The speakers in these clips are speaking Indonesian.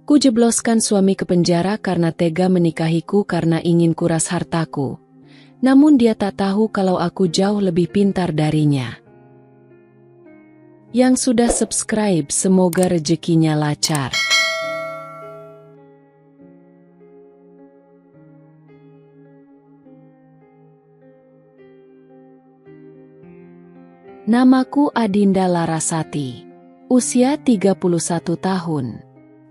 Ku jebloskan suami ke penjara karena tega menikahiku karena ingin kuras hartaku. Namun dia tak tahu kalau aku jauh lebih pintar darinya. Yang sudah subscribe semoga rezekinya lancar. Namaku Adinda Larasati. Usia 31 tahun.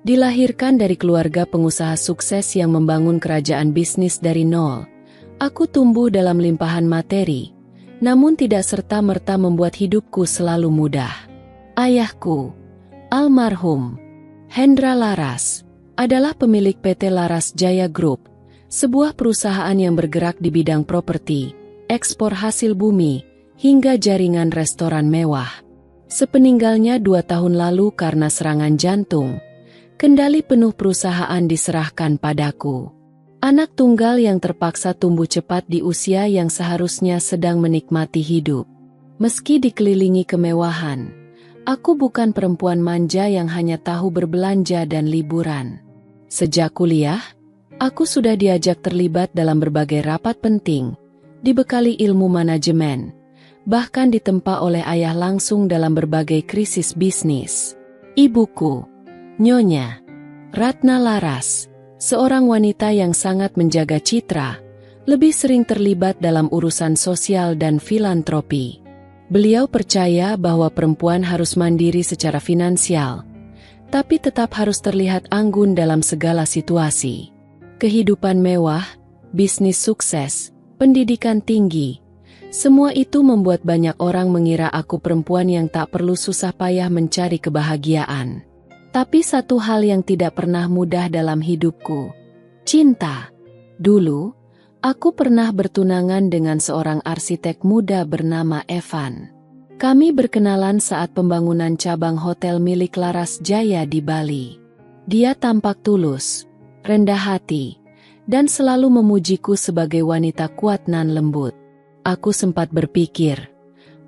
Dilahirkan dari keluarga pengusaha sukses yang membangun kerajaan bisnis dari nol. Aku tumbuh dalam limpahan materi, namun tidak serta-merta membuat hidupku selalu mudah. Ayahku, almarhum Hendra Laras, adalah pemilik PT Laras Jaya Group, sebuah perusahaan yang bergerak di bidang properti, ekspor hasil bumi, hingga jaringan restoran mewah. Sepeninggalnya 2 tahun lalu karena serangan jantung, kendali penuh perusahaan diserahkan padaku. Anak tunggal yang terpaksa tumbuh cepat di usia yang seharusnya sedang menikmati hidup. Meski dikelilingi kemewahan, aku bukan perempuan manja yang hanya tahu berbelanja dan liburan. Sejak kuliah, aku sudah diajak terlibat dalam berbagai rapat penting, dibekali ilmu manajemen, bahkan ditempa oleh ayah langsung dalam berbagai krisis bisnis. Ibuku, Nyonya Ratna Laras, seorang wanita yang sangat menjaga citra, lebih sering terlibat dalam urusan sosial dan filantropi. Beliau percaya bahwa perempuan harus mandiri secara finansial, tapi tetap harus terlihat anggun dalam segala situasi. Kehidupan mewah, bisnis sukses, pendidikan tinggi, semua itu membuat banyak orang mengira aku perempuan yang tak perlu susah payah mencari kebahagiaan. Tapi satu hal yang tidak pernah mudah dalam hidupku, cinta. Dulu, aku pernah bertunangan dengan seorang arsitek muda bernama Evan. Kami berkenalan saat pembangunan cabang hotel milik Laras Jaya di Bali. Dia tampak tulus, rendah hati, dan selalu memujiku sebagai wanita kuat nan lembut. Aku sempat berpikir,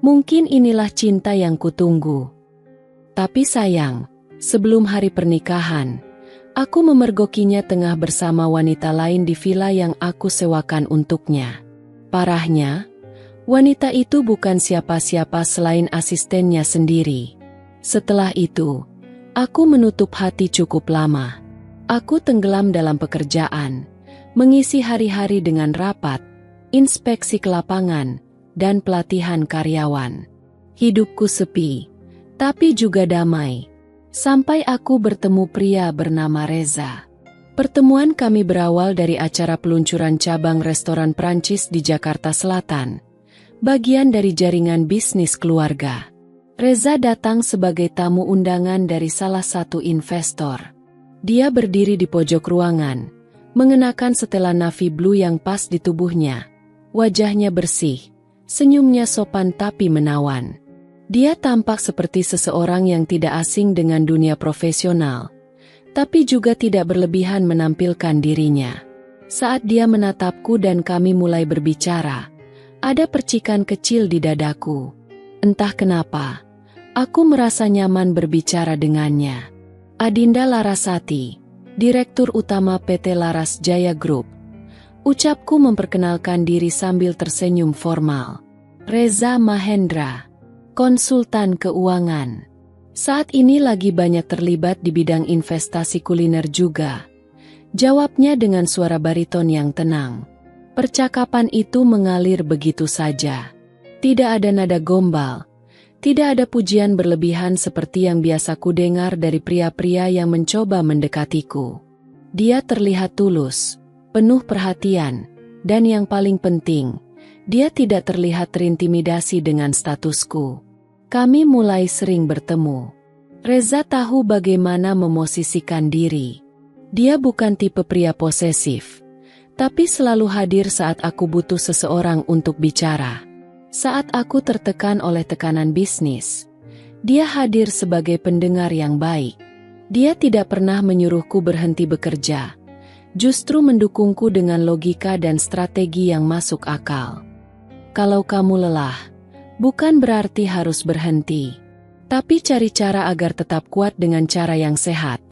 mungkin inilah cinta yang kutunggu. Tapi sayang, sebelum hari pernikahan, aku memergokinya tengah bersama wanita lain di villa yang aku sewakan untuknya. Parahnya, wanita itu bukan siapa-siapa selain asistennya sendiri. Setelah itu, aku menutup hati cukup lama. Aku tenggelam dalam pekerjaan, mengisi hari-hari dengan rapat, inspeksi ke lapangan, dan pelatihan karyawan. Hidupku sepi, tapi juga damai. Sampai aku bertemu pria bernama Reza. Pertemuan kami berawal dari acara peluncuran cabang restoran Prancis di Jakarta Selatan, bagian dari jaringan bisnis keluarga. Reza datang sebagai tamu undangan dari salah satu investor. Dia berdiri di pojok ruangan, mengenakan setelan navy blue yang pas di tubuhnya. Wajahnya bersih, senyumnya sopan tapi menawan. Dia tampak seperti seseorang yang tidak asing dengan dunia profesional, tapi juga tidak berlebihan menampilkan dirinya. Saat dia menatapku dan kami mulai berbicara, ada percikan kecil di dadaku. Entah kenapa, aku merasa nyaman berbicara dengannya. Adinda Larasati, Direktur Utama PT Laras Jaya Group. Ucapku memperkenalkan diri sambil tersenyum formal. Reza Mahendra, konsultan keuangan. Saat ini lagi banyak terlibat di bidang investasi kuliner juga. Jawabnya dengan suara bariton yang tenang. Percakapan itu mengalir begitu saja. Tidak ada nada gombal. Tidak ada pujian berlebihan seperti yang biasa kudengar dari pria-pria yang mencoba mendekatiku. Dia terlihat tulus, penuh perhatian, dan yang paling penting, dia tidak terlihat terintimidasi dengan statusku. Kami mulai sering bertemu. Reza tahu bagaimana memosisikan diri. Dia bukan tipe pria posesif, tapi selalu hadir saat aku butuh seseorang untuk bicara. Saat aku tertekan oleh tekanan bisnis, dia hadir sebagai pendengar yang baik. Dia tidak pernah menyuruhku berhenti bekerja, justru mendukungku dengan logika dan strategi yang masuk akal. Kalau kamu lelah, bukan berarti harus berhenti, tapi cari cara agar tetap kuat dengan cara yang sehat.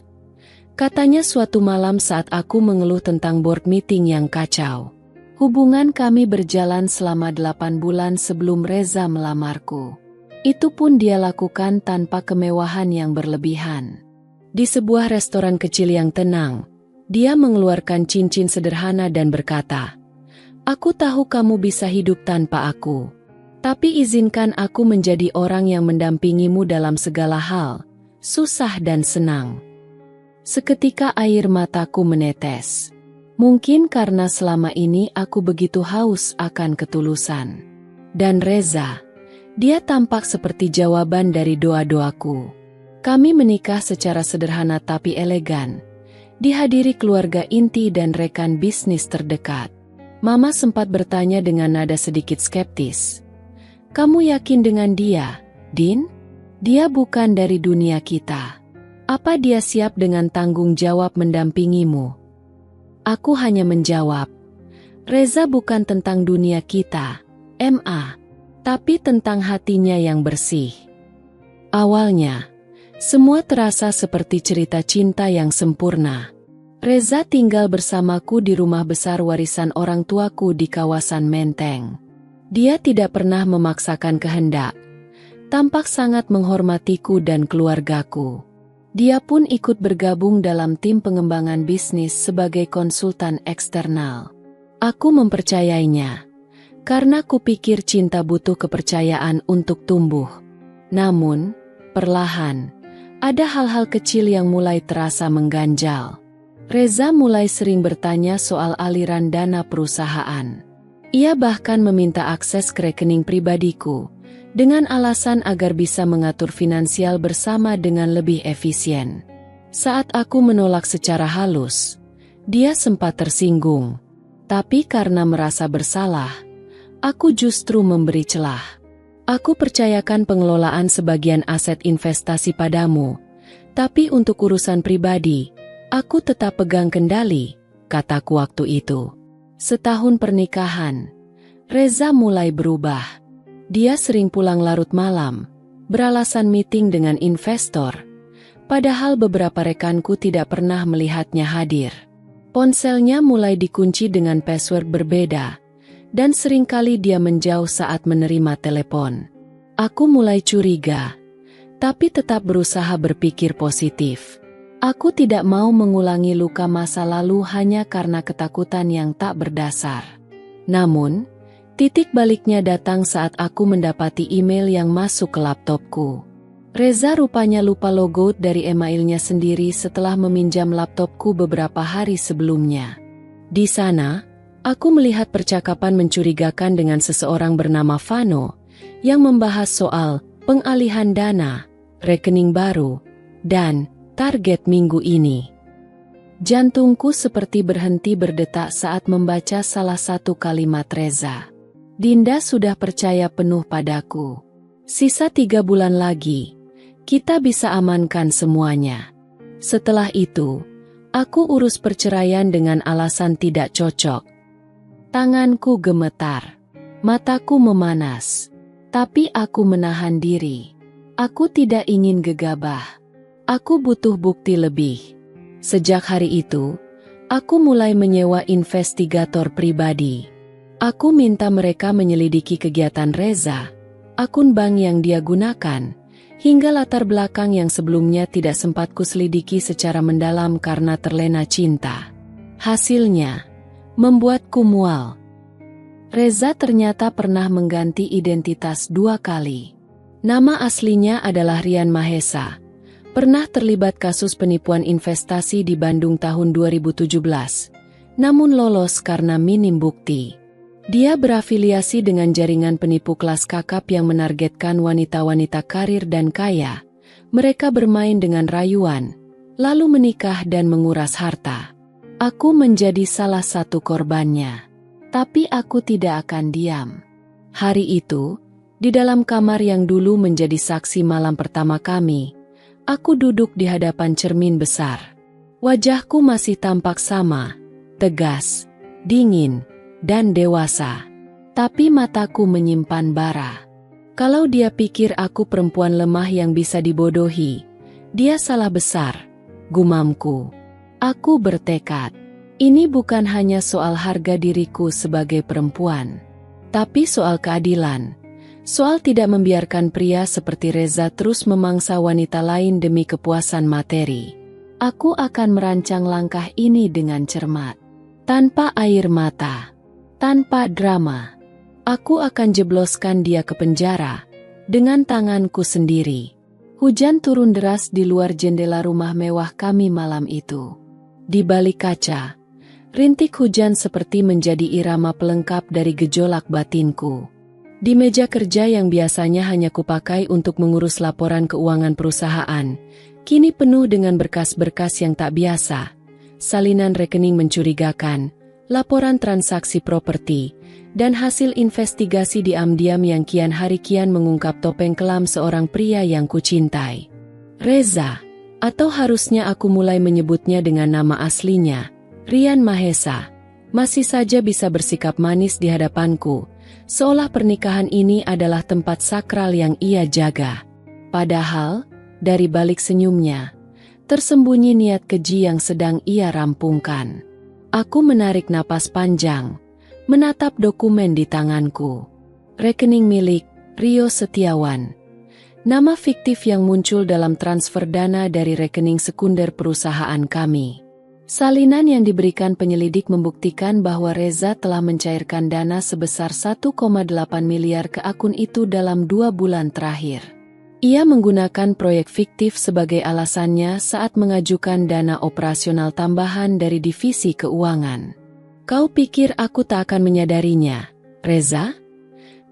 Katanya suatu malam saat aku mengeluh tentang board meeting yang kacau. Hubungan kami berjalan selama 8 bulan sebelum Reza melamarku. Itu pun dia lakukan tanpa kemewahan yang berlebihan. Di sebuah restoran kecil yang tenang, dia mengeluarkan cincin sederhana dan berkata, "Aku tahu kamu bisa hidup tanpa aku. Tapi izinkan aku menjadi orang yang mendampingimu dalam segala hal, susah dan senang." Seketika air mataku menetes. Mungkin karena selama ini aku begitu haus akan ketulusan. Dan Reza, dia tampak seperti jawaban dari doa-doaku. Kami menikah secara sederhana tapi elegan, dihadiri keluarga inti dan rekan bisnis terdekat. Mama sempat bertanya dengan nada sedikit skeptis, "Kamu yakin dengan dia, Din? Dia bukan dari dunia kita. Apa dia siap dengan tanggung jawab mendampingimu?" Aku hanya menjawab, "Reza bukan tentang dunia kita, Ma, tapi tentang hatinya yang bersih." Awalnya, semua terasa seperti cerita cinta yang sempurna. Reza tinggal bersamaku di rumah besar warisan orang tuaku di kawasan Menteng. Dia tidak pernah memaksakan kehendak, tampak sangat menghormatiku dan keluargaku. Dia pun ikut bergabung dalam tim pengembangan bisnis sebagai konsultan eksternal. Aku mempercayainya, karena kupikir cinta butuh kepercayaan untuk tumbuh. Namun, perlahan, ada hal-hal kecil yang mulai terasa mengganjal. Reza mulai sering bertanya soal aliran dana perusahaan. Ia bahkan meminta akses ke rekening pribadiku, dengan alasan agar bisa mengatur finansial bersama dengan lebih efisien. Saat aku menolak secara halus, dia sempat tersinggung. Tapi karena merasa bersalah, aku justru memberi celah. "Aku percayakan pengelolaan sebagian aset investasi padamu, tapi untuk urusan pribadi, aku tetap pegang kendali," kataku waktu itu. Setahun pernikahan, Reza mulai berubah. Dia sering pulang larut malam, beralasan meeting dengan investor, padahal beberapa rekanku tidak pernah melihatnya hadir. Ponselnya mulai dikunci dengan password berbeda, dan seringkali dia menjauh saat menerima telepon. Aku mulai curiga, tapi tetap berusaha berpikir positif. Aku tidak mau mengulangi luka masa lalu hanya karena ketakutan yang tak berdasar. Namun, titik baliknya datang saat aku mendapati email yang masuk ke laptopku. Reza rupanya lupa logout dari emailnya sendiri setelah meminjam laptopku beberapa hari sebelumnya. Di sana, aku melihat percakapan mencurigakan dengan seseorang bernama Vano, yang membahas soal pengalihan dana, rekening baru, dan target minggu ini. Jantungku seperti berhenti berdetak saat membaca salah satu kalimat Reza. "Dinda sudah percaya penuh padaku. Sisa 3 bulan lagi, kita bisa amankan semuanya. Setelah itu, aku urus perceraian dengan alasan tidak cocok." Tanganku gemetar, mataku memanas, tapi aku menahan diri. Aku tidak ingin gegabah. Aku butuh bukti lebih. Sejak hari itu, aku mulai menyewa investigator pribadi. Aku minta mereka menyelidiki kegiatan Reza, akun bank yang dia gunakan, hingga latar belakang yang sebelumnya tidak sempat kuselidiki secara mendalam karena terlena cinta. Hasilnya, membuatku mual. Reza ternyata pernah mengganti identitas 2 kali. Nama aslinya adalah Rian Mahesa, pernah terlibat kasus penipuan investasi di Bandung tahun 2017, namun lolos karena minim bukti. Dia berafiliasi dengan jaringan penipu kelas kakap yang menargetkan wanita-wanita karir dan kaya. Mereka bermain dengan rayuan, lalu menikah dan menguras harta. Aku menjadi salah satu korbannya. Tapi aku tidak akan diam. Hari itu, di dalam kamar yang dulu menjadi saksi malam pertama kami, aku duduk di hadapan cermin besar. Wajahku masih tampak sama, tegas, dingin, dan dewasa. Tapi mataku menyimpan bara. Kalau dia pikir aku perempuan lemah yang bisa dibodohi, dia salah besar, gumamku. Aku bertekad. Ini bukan hanya soal harga diriku sebagai perempuan, tapi soal keadilan. Soal tidak membiarkan pria seperti Reza terus memangsa wanita lain demi kepuasan materi. Aku akan merancang langkah ini dengan cermat. Tanpa air mata. Tanpa drama. Aku akan jebloskan dia ke penjara. Dengan tanganku sendiri. Hujan turun deras di luar jendela rumah mewah kami malam itu. Di balik kaca, rintik hujan seperti menjadi irama pelengkap dari gejolak batinku. Di meja kerja yang biasanya hanya kupakai untuk mengurus laporan keuangan perusahaan, kini penuh dengan berkas-berkas yang tak biasa, salinan rekening mencurigakan, laporan transaksi properti, dan hasil investigasi diam-diam yang kian hari kian mengungkap topeng kelam seorang pria yang kucintai. Reza, atau harusnya aku mulai menyebutnya dengan nama aslinya, Rian Mahesa, masih saja bisa bersikap manis di hadapanku, seolah pernikahan ini adalah tempat sakral yang ia jaga. Padahal, dari balik senyumnya, tersembunyi niat keji yang sedang ia rampungkan. Aku menarik napas panjang, menatap dokumen di tanganku. Rekening milik Rio Setiawan. Nama fiktif yang muncul dalam transfer dana dari rekening sekunder perusahaan kami. Salinan yang diberikan penyelidik membuktikan bahwa Reza telah mencairkan dana sebesar 1,8 miliar ke akun itu dalam 2 bulan terakhir. Ia menggunakan proyek fiktif sebagai alasannya saat mengajukan dana operasional tambahan dari divisi keuangan. Kau pikir aku tak akan menyadarinya, Reza?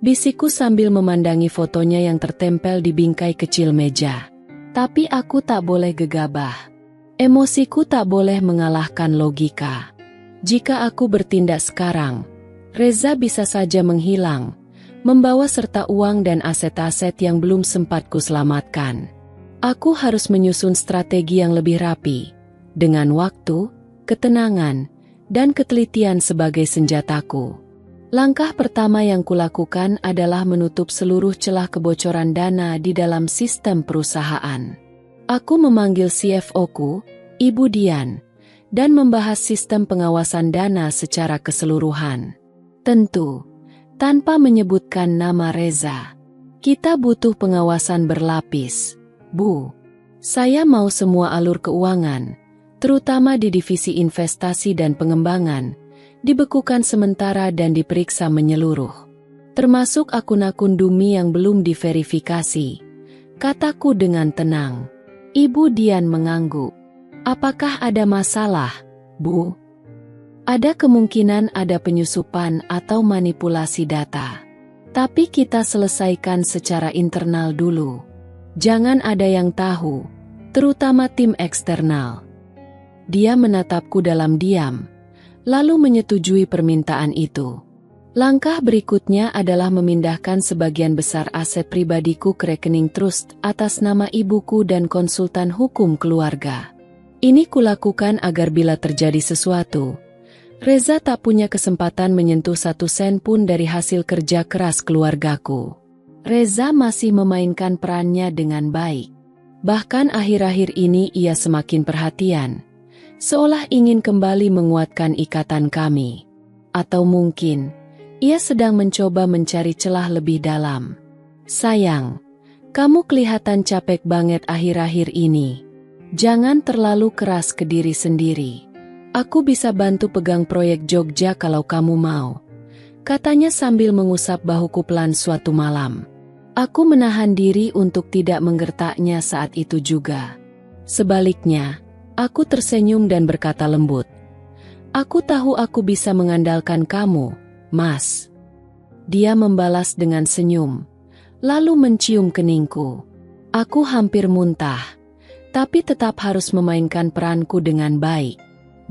Bisikku sambil memandangi fotonya yang tertempel di bingkai kecil meja. Tapi aku tak boleh gegabah. Emosiku tak boleh mengalahkan logika. Jika aku bertindak sekarang, Reza bisa saja menghilang, membawa serta uang dan aset-aset yang belum sempat kuselamatkan. Aku harus menyusun strategi yang lebih rapi, dengan waktu, ketenangan, dan ketelitian sebagai senjataku. Langkah pertama yang kulakukan adalah menutup seluruh celah kebocoran dana di dalam sistem perusahaan. Aku memanggil CFO-ku, Ibu Dian, dan membahas sistem pengawasan dana secara keseluruhan. Tentu, tanpa menyebutkan nama Reza. Kita butuh pengawasan berlapis, Bu. Saya mau semua alur keuangan, terutama di divisi investasi dan pengembangan, dibekukan sementara dan diperiksa menyeluruh. Termasuk akun-akun Dumi yang belum diverifikasi. Kataku dengan tenang. Ibu Dian mengangguk. Apakah ada masalah, Bu? Ada kemungkinan ada penyusupan atau manipulasi data. Tapi kita selesaikan secara internal dulu. Jangan ada yang tahu, terutama tim eksternal. Dia menatapku dalam diam, lalu menyetujui permintaan itu. Langkah berikutnya adalah memindahkan sebagian besar aset pribadiku ke rekening trust atas nama ibuku dan konsultan hukum keluarga. Ini kulakukan agar bila terjadi sesuatu, Reza tak punya kesempatan menyentuh 1 sen pun dari hasil kerja keras keluargaku. Reza masih memainkan perannya dengan baik. Bahkan akhir-akhir ini ia semakin perhatian, seolah ingin kembali menguatkan ikatan kami. Atau mungkin, ia sedang mencoba mencari celah lebih dalam. Sayang, kamu kelihatan capek banget akhir-akhir ini. Jangan terlalu keras ke diri sendiri. Aku bisa bantu pegang proyek Jogja kalau kamu mau, katanya sambil mengusap bahuku pelan suatu malam. Aku menahan diri untuk tidak menggertaknya saat itu juga. Sebaliknya, aku tersenyum dan berkata lembut, "Aku tahu aku bisa mengandalkan kamu, Mas." Dia membalas dengan senyum, lalu mencium keningku. Aku hampir muntah, tapi tetap harus memainkan peranku dengan baik.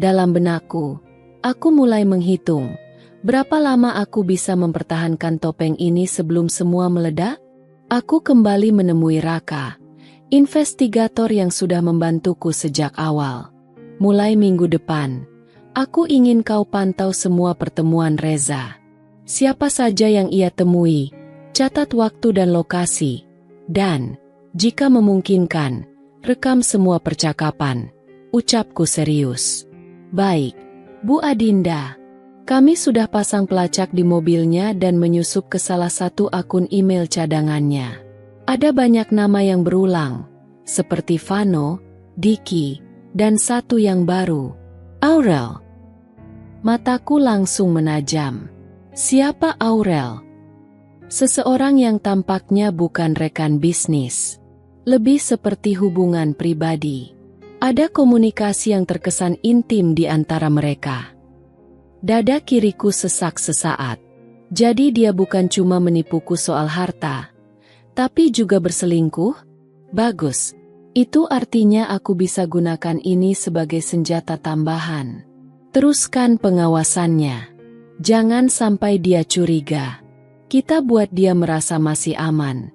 Dalam benakku, aku mulai menghitung, berapa lama aku bisa mempertahankan topeng ini sebelum semua meledak? Aku kembali menemui Raka, investigator yang sudah membantuku sejak awal. Mulai minggu depan, aku ingin kau pantau semua pertemuan Reza. Siapa saja yang ia temui, catat waktu dan lokasi, dan, jika memungkinkan, rekam semua percakapan. ucapku serius. Baik, Bu Adinda. Kami sudah pasang pelacak di mobilnya dan menyusup ke salah satu akun email cadangannya. Ada banyak nama yang berulang, seperti Vano, Diki, dan satu yang baru, Aurel. Mataku langsung menajam. Siapa Aurel? Seseorang yang tampaknya bukan rekan bisnis. Lebih seperti hubungan pribadi. Ada komunikasi yang terkesan intim di antara mereka. Dada kiriku sesak sesaat. Jadi dia bukan cuma menipuku soal harta, tapi juga berselingkuh? Bagus. Itu artinya aku bisa gunakan ini sebagai senjata tambahan. Teruskan pengawasannya. Jangan sampai dia curiga. Kita buat dia merasa masih aman.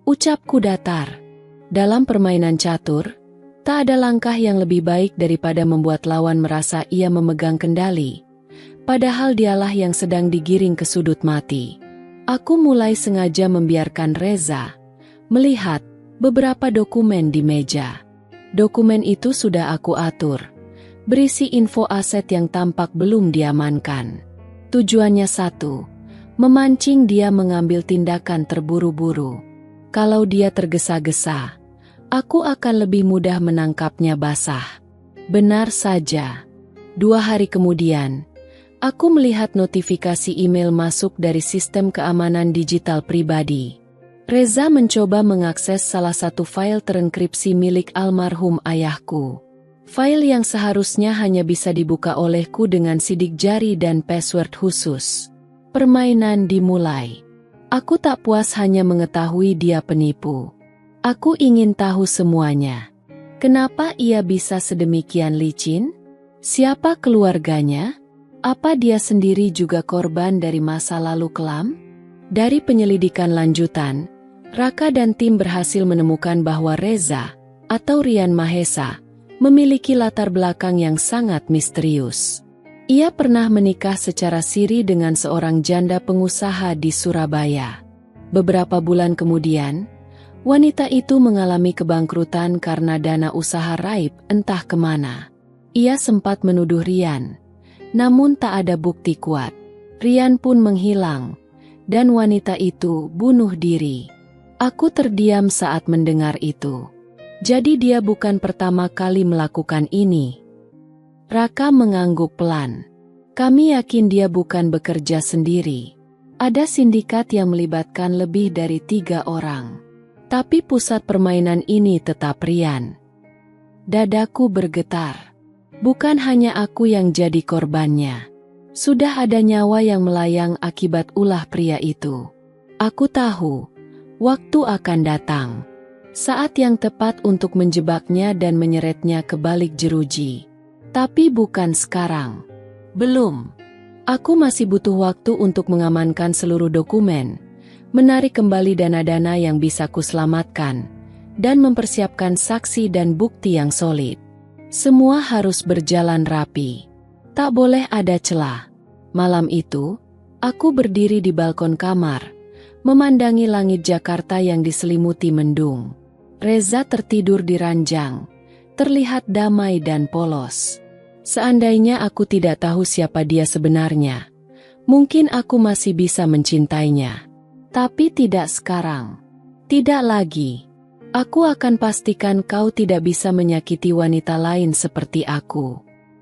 Ucapku datar. Dalam permainan catur, tak ada langkah yang lebih baik daripada membuat lawan merasa ia memegang kendali. Padahal dialah yang sedang digiring ke sudut mati. Aku mulai sengaja membiarkan Reza melihat beberapa dokumen di meja. Dokumen itu sudah aku atur. Berisi info aset yang tampak belum diamankan. Tujuannya satu, memancing dia mengambil tindakan terburu-buru. Kalau dia tergesa-gesa, aku akan lebih mudah menangkapnya basah. Benar saja. 2 hari kemudian, aku melihat notifikasi email masuk dari sistem keamanan digital pribadi. Reza mencoba mengakses salah satu file terenkripsi milik almarhum ayahku. File yang seharusnya hanya bisa dibuka olehku dengan sidik jari dan password khusus. Permainan dimulai. Aku tak puas hanya mengetahui dia penipu. Aku ingin tahu semuanya. Kenapa ia bisa sedemikian licin? Siapa keluarganya? Apa dia sendiri juga korban dari masa lalu kelam? Dari penyelidikan lanjutan, Raka dan tim berhasil menemukan bahwa Reza, atau Rian Mahesa, memiliki latar belakang yang sangat misterius. Ia pernah menikah secara siri dengan seorang janda pengusaha di Surabaya. Beberapa bulan kemudian, wanita itu mengalami kebangkrutan karena dana usaha raib entah kemana. Ia sempat menuduh Rian. Namun tak ada bukti kuat. Rian pun menghilang, dan wanita itu bunuh diri. Aku terdiam saat mendengar itu. Jadi dia bukan pertama kali melakukan ini. Raka mengangguk pelan. Kami yakin dia bukan bekerja sendiri. Ada sindikat yang melibatkan lebih dari 3 orang. Tapi pusat permainan ini tetap Rian. Dadaku bergetar. Bukan hanya aku yang jadi korbannya. Sudah ada nyawa yang melayang akibat ulah pria itu. Aku tahu, waktu akan datang. Saat yang tepat untuk menjebaknya dan menyeretnya ke balik jeruji. Tapi bukan sekarang. Belum. Aku masih butuh waktu untuk mengamankan seluruh dokumen, menarik kembali dana-dana yang bisa kuselamatkan, dan mempersiapkan saksi dan bukti yang solid. Semua harus berjalan rapi. Tak boleh ada celah. Malam itu, aku berdiri di balkon kamar, memandangi langit Jakarta yang diselimuti mendung. Reza tertidur di ranjang, terlihat damai dan polos. Seandainya aku tidak tahu siapa dia sebenarnya, mungkin aku masih bisa mencintainya. Tapi tidak sekarang. Tidak lagi. Aku akan pastikan kau tidak bisa menyakiti wanita lain seperti aku.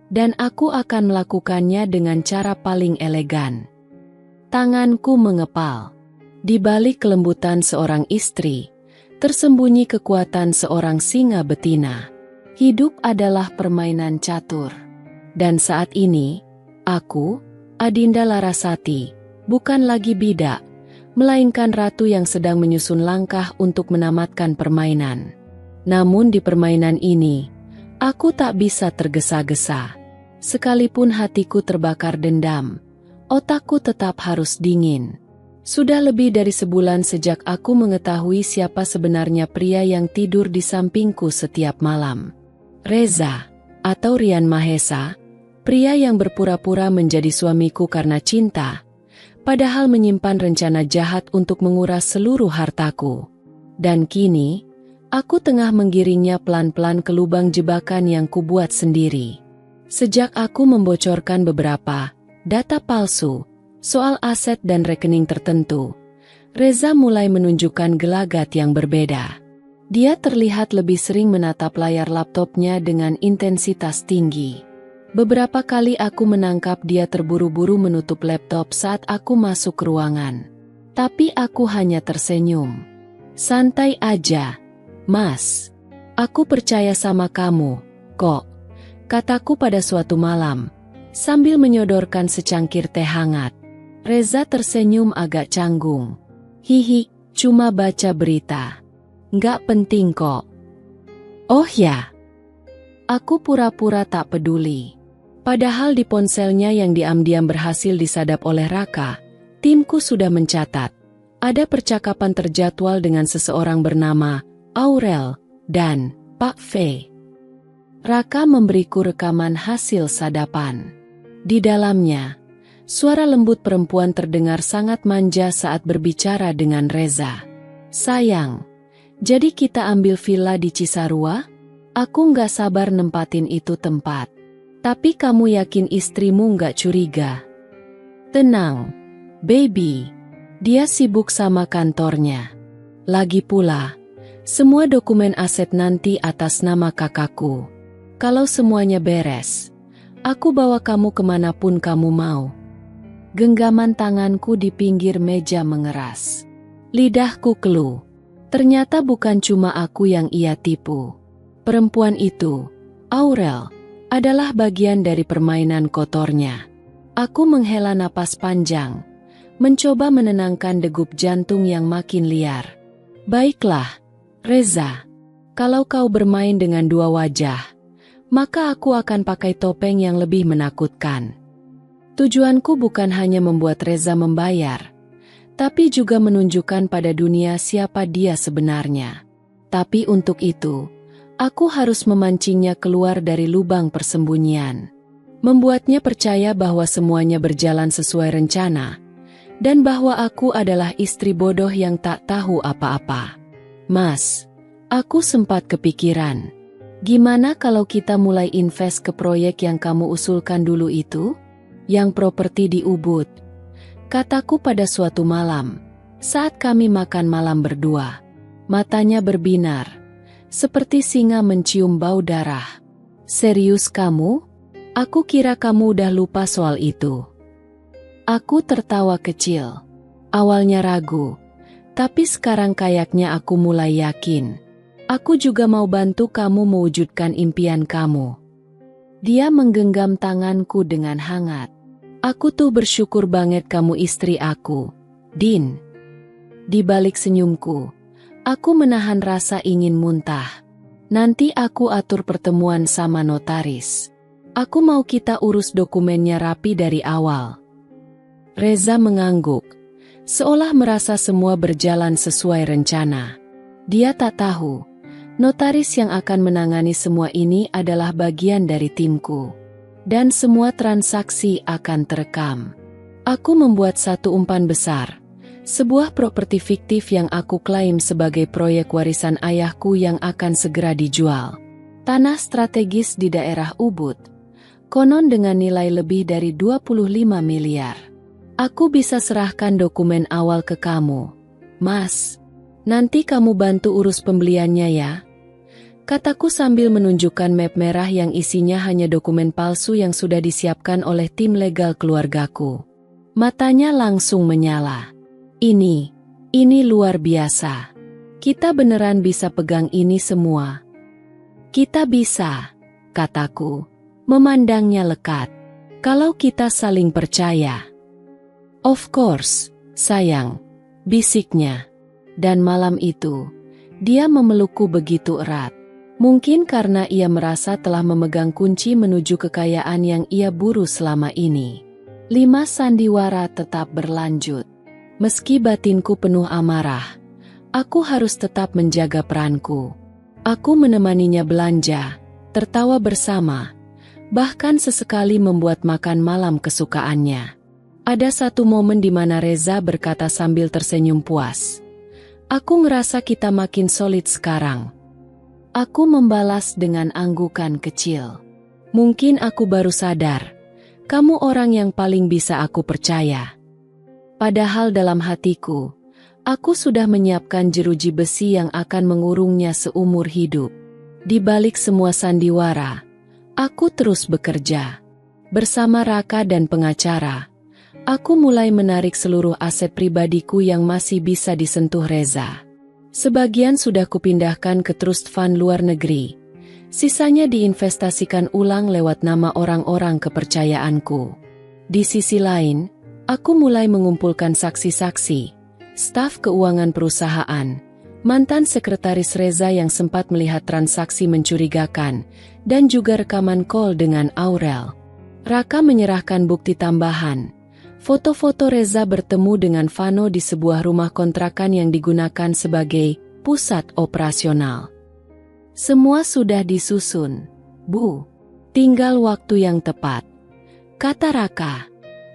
Dan aku akan melakukannya dengan cara paling elegan. Tanganku mengepal. Di balik kelembutan seorang istri, tersembunyi kekuatan seorang singa betina. Hidup adalah permainan catur. Dan saat ini, aku, Adinda Larasati, bukan lagi bidak, melainkan ratu yang sedang menyusun langkah untuk menamatkan permainan. Namun di permainan ini, aku tak bisa tergesa-gesa. Sekalipun hatiku terbakar dendam, otakku tetap harus dingin. Sudah lebih dari sebulan sejak aku mengetahui siapa sebenarnya pria yang tidur di sampingku setiap malam. Reza, atau Rian Mahesa, pria yang berpura-pura menjadi suamiku karena cinta, padahal menyimpan rencana jahat untuk menguras seluruh hartaku. Dan kini, Aku tengah menggiringnya pelan-pelan ke lubang jebakan yang kubuat sendiri. Sejak aku membocorkan beberapa data palsu soal aset dan rekening tertentu, Reza mulai menunjukkan gelagat yang berbeda. Dia terlihat lebih sering menatap layar laptopnya dengan intensitas tinggi. Beberapa kali aku menangkap dia terburu-buru menutup laptop saat aku masuk ke ruangan. Tapi aku hanya tersenyum. "Santai aja, Mas. Aku percaya sama kamu, kok," kataku pada suatu malam, sambil menyodorkan secangkir teh hangat. Reza tersenyum agak canggung. "Hihi, cuma baca berita. Nggak penting kok." "Oh ya." Aku pura-pura tak peduli. Padahal di ponselnya yang diam-diam berhasil disadap oleh Raka, timku sudah mencatat. Ada percakapan terjadwal dengan seseorang bernama Aurel dan Pak V. Raka memberiku rekaman hasil sadapan. Di dalamnya, suara lembut perempuan terdengar sangat manja saat berbicara dengan Reza. "Sayang, jadi kita ambil villa di Cisarua? Aku nggak sabar nempatin itu tempat. Tapi kamu yakin istrimu nggak curiga?" "Tenang, baby. Dia sibuk sama kantornya. Lagi pula, semua dokumen aset nanti atas nama kakakku. Kalau semuanya beres, aku bawa kamu kemanapun kamu mau." Genggaman tanganku di pinggir meja mengeras. Lidahku keluh. Ternyata bukan cuma aku yang ia tipu. Perempuan itu, Aurel, adalah bagian dari permainan kotornya. Aku menghela napas panjang, mencoba menenangkan degup jantung yang makin liar. "Baiklah, Reza. Kalau kau bermain dengan dua wajah, maka aku akan pakai topeng yang lebih menakutkan." Tujuanku bukan hanya membuat Reza membayar, tapi juga menunjukkan pada dunia siapa dia sebenarnya. Tapi untuk itu, aku harus memancingnya keluar dari lubang persembunyian. Membuatnya percaya bahwa semuanya berjalan sesuai rencana, dan bahwa aku adalah istri bodoh yang tak tahu apa-apa. "Mas, aku sempat kepikiran. Gimana kalau kita mulai invest ke proyek yang kamu usulkan dulu itu? Yang properti di Ubud," kataku pada suatu malam, saat kami makan malam berdua. Matanya berbinar, seperti singa mencium bau darah. "Serius kamu? Aku kira kamu udah lupa soal itu." Aku tertawa kecil. Awalnya ragu, tapi sekarang kayaknya aku mulai yakin. Aku juga mau bantu kamu mewujudkan impian kamu. Dia menggenggam tanganku dengan hangat. "Aku tuh bersyukur banget kamu istri aku, Din." Di balik senyumku, aku menahan rasa ingin muntah. "Nanti aku atur pertemuan sama notaris. Aku mau kita urus dokumennya rapi dari awal." Reza mengangguk, seolah merasa semua berjalan sesuai rencana. Dia tak tahu, notaris yang akan menangani semua ini adalah bagian dari timku. Dan semua transaksi akan terekam. Aku membuat satu umpan besar. Sebuah properti fiktif yang aku klaim sebagai proyek warisan ayahku yang akan segera dijual. Tanah strategis di daerah Ubud. Konon dengan nilai lebih dari 25 miliar. "Aku bisa serahkan dokumen awal ke kamu, Mas. Nanti kamu bantu urus pembeliannya ya," kataku sambil menunjukkan map merah yang isinya hanya dokumen palsu yang sudah disiapkan oleh tim legal keluargaku. Matanya langsung menyala. Ini luar biasa. Kita beneran bisa pegang ini semua." "Kita bisa," kataku, memandangnya lekat. "Kalau kita saling percaya." "Of course, sayang," bisiknya. Dan malam itu, dia memelukku begitu erat. Mungkin karena ia merasa telah memegang kunci menuju kekayaan yang ia buru selama ini. 5 sandiwara tetap berlanjut. Meski batinku penuh amarah, aku harus tetap menjaga peranku. Aku menemaninya belanja, tertawa bersama, bahkan sesekali membuat makan malam kesukaannya. Ada satu momen di mana Reza berkata sambil tersenyum puas, "Aku ngerasa kita makin solid sekarang, Aku membalas dengan anggukan kecil. Mungkin aku baru sadar, kamu orang yang paling bisa aku percaya. Padahal dalam hatiku, aku sudah menyiapkan jeruji besi yang akan mengurungnya seumur hidup. Di balik semua sandiwara, aku terus bekerja. Bersama Raka dan pengacara, aku mulai menarik seluruh aset pribadiku yang masih bisa disentuh Reza. Sebagian sudah kupindahkan ke trust fund luar negeri. Sisanya diinvestasikan ulang lewat nama orang-orang kepercayaanku. Di sisi lain, aku mulai mengumpulkan saksi-saksi, staf keuangan perusahaan, mantan sekretaris Reza yang sempat melihat transaksi mencurigakan, dan juga rekaman call dengan Aurel. Raka menyerahkan bukti tambahan. Foto-foto Reza bertemu dengan Vano di sebuah rumah kontrakan yang digunakan sebagai pusat operasional. Semua sudah disusun, Bu. Tinggal waktu yang tepat, kata Raka.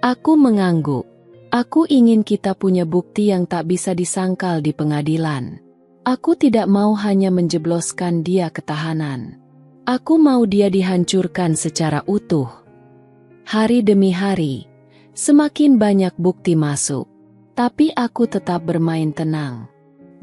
Aku mengangguk. Aku ingin kita punya bukti yang tak bisa disangkal di pengadilan. Aku tidak mau hanya menjebloskan dia ke tahanan. Aku mau dia dihancurkan secara utuh. Hari demi hari, semakin banyak bukti masuk, tapi aku tetap bermain tenang.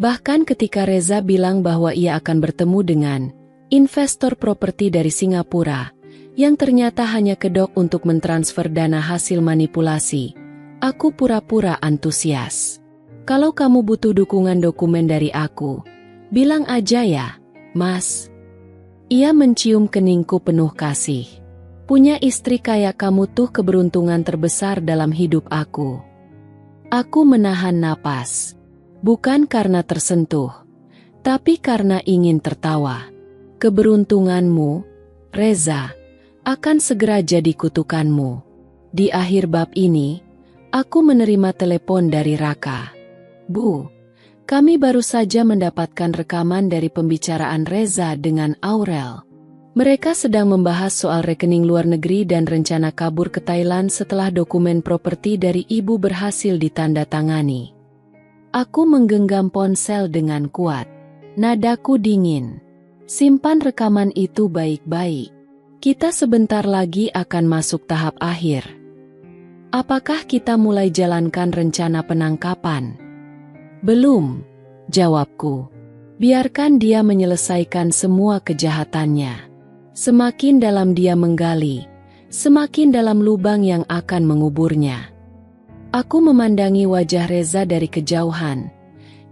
Bahkan ketika Reza bilang bahwa ia akan bertemu dengan investor properti dari Singapura, yang ternyata hanya kedok untuk mentransfer dana hasil manipulasi, aku pura-pura antusias. Kalau kamu butuh dukungan dokumen dari aku, bilang aja ya, Mas. Ia mencium keningku penuh kasih. Punya istri kayak kamu tuh keberuntungan terbesar dalam hidup aku. Aku menahan napas. Bukan karena tersentuh, tapi karena ingin tertawa. Keberuntunganmu, Reza, akan segera jadi kutukanmu. Di akhir bab ini, aku menerima telepon dari Raka. Bu, kami baru saja mendapatkan rekaman dari pembicaraan Reza dengan Aurel. Mereka sedang membahas soal rekening luar negeri dan rencana kabur ke Thailand setelah dokumen properti dari ibu berhasil ditandatangani. Aku menggenggam ponsel dengan kuat. Nadaku dingin. Simpan rekaman itu baik-baik. Kita sebentar lagi akan masuk tahap akhir. Apakah kita mulai jalankan rencana penangkapan? Belum, jawabku. Biarkan dia menyelesaikan semua kejahatannya. Semakin dalam dia menggali, semakin dalam lubang yang akan menguburnya. Aku memandangi wajah Reza dari kejauhan,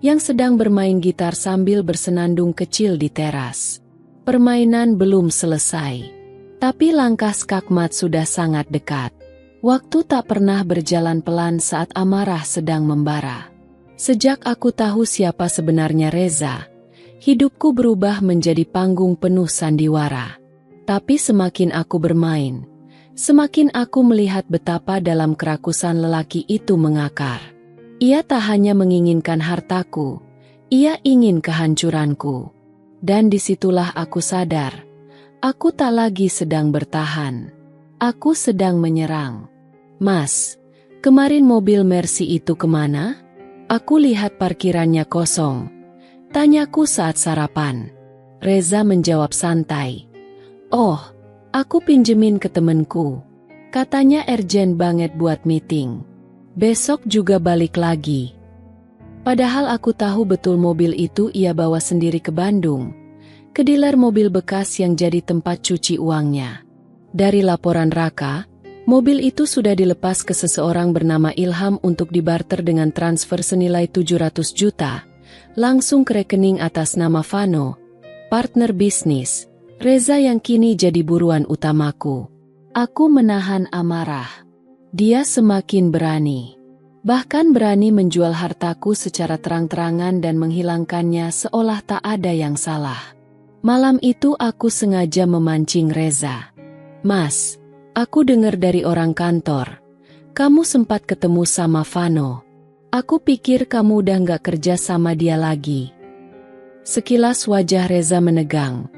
yang sedang bermain gitar sambil bersenandung kecil di teras. Permainan belum selesai, tapi langkah skakmat sudah sangat dekat. Waktu tak pernah berjalan pelan saat amarah sedang membara. Sejak aku tahu siapa sebenarnya Reza, hidupku berubah menjadi panggung penuh sandiwara. Tapi semakin aku bermain, semakin aku melihat betapa dalam kerakusan lelaki itu mengakar. Ia tak hanya menginginkan hartaku, ia ingin kehancuranku. Dan disitulah aku sadar, aku tak lagi sedang bertahan. Aku sedang menyerang. Mas, kemarin mobil Mercy itu kemana? Aku lihat parkirannya kosong. Tanyaku saat sarapan. Reza menjawab santai. Oh, aku pinjemin ke temenku. Katanya urgent banget buat meeting. Besok juga balik lagi. Padahal aku tahu betul mobil itu ia bawa sendiri ke Bandung, ke dealer mobil bekas yang jadi tempat cuci uangnya. Dari laporan Raka, mobil itu sudah dilepas ke seseorang bernama Ilham untuk dibarter dengan transfer senilai 700 juta, langsung ke rekening atas nama Vano, partner bisnis. Reza yang kini jadi buruan utamaku. Aku menahan amarah. Dia semakin berani. Bahkan berani menjual hartaku secara terang-terangan dan menghilangkannya seolah tak ada yang salah. Malam itu aku sengaja memancing Reza. Mas, aku dengar dari orang kantor. Kamu sempat ketemu sama Vano. Aku pikir kamu udah gak kerja sama dia lagi. Sekilas wajah Reza menegang.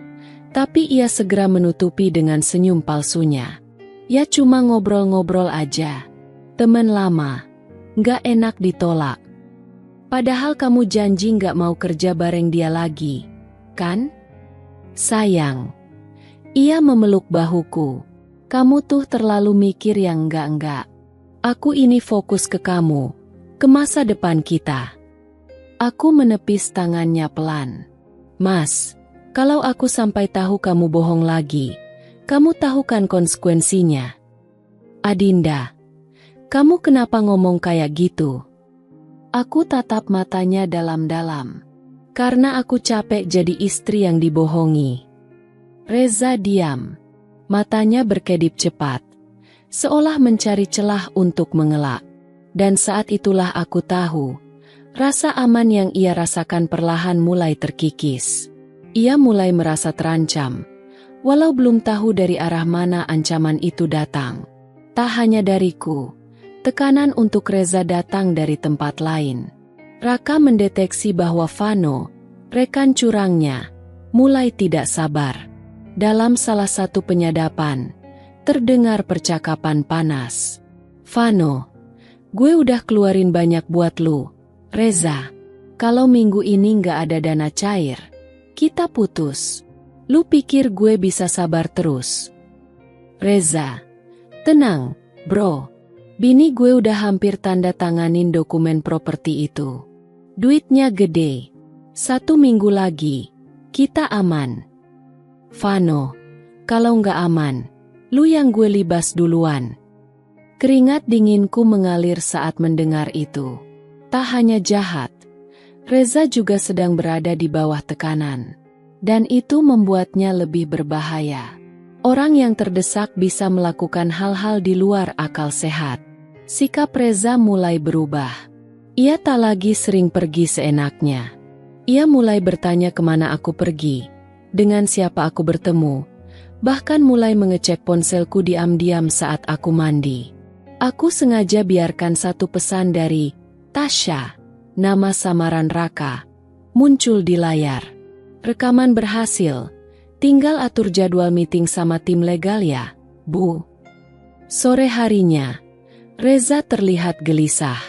Tapi ia segera menutupi dengan senyum palsunya. Ya cuma ngobrol-ngobrol aja. Teman lama. Gak enak ditolak. Padahal kamu janji gak mau kerja bareng dia lagi, kan? Sayang. Ia memeluk bahuku. Kamu tuh terlalu mikir yang enggak-enggak. Aku ini fokus ke kamu, ke masa depan kita. Aku menepis tangannya pelan. Mas, kalau aku sampai tahu kamu bohong lagi, kamu tahu kan konsekuensinya? Adinda, kamu kenapa ngomong kayak gitu? Aku tatap matanya dalam-dalam. Karena aku capek jadi istri yang dibohongi. Reza diam. Matanya berkedip cepat. Seolah mencari celah untuk mengelak. Dan saat itulah aku tahu. Rasa aman yang ia rasakan perlahan mulai terkikis. Ia mulai merasa terancam. Walau belum tahu dari arah mana ancaman itu datang. Tak hanya dariku. Tekanan untuk Reza datang dari tempat lain. Raka mendeteksi bahwa Vano, rekan curangnya, mulai tidak sabar. Dalam salah satu penyadapan, terdengar percakapan panas. Vano, gue udah keluarin banyak buat lu. Reza, kalau minggu ini nggak ada dana cair, kita putus. Lu pikir gue bisa sabar terus? Reza, tenang, bro. Bini gue udah hampir tanda tanganin dokumen properti itu. Duitnya gede. 1 minggu lagi, kita aman. Vano, kalau nggak aman, lu yang gue libas duluan. Keringat dinginku mengalir saat mendengar itu. Tak hanya jahat, Reza juga sedang berada di bawah tekanan. Dan itu membuatnya lebih berbahaya. Orang yang terdesak bisa melakukan hal-hal di luar akal sehat. Sikap Reza mulai berubah. Ia tak lagi sering pergi seenaknya. Ia mulai bertanya kemana aku pergi, dengan siapa aku bertemu, bahkan mulai mengecek ponselku diam-diam saat aku mandi. Aku sengaja biarkan satu pesan dari Tasya, nama samaran Raka, muncul di layar. Rekaman berhasil, tinggal atur jadwal meeting sama tim legal ya, Bu. Sore harinya, Reza terlihat gelisah.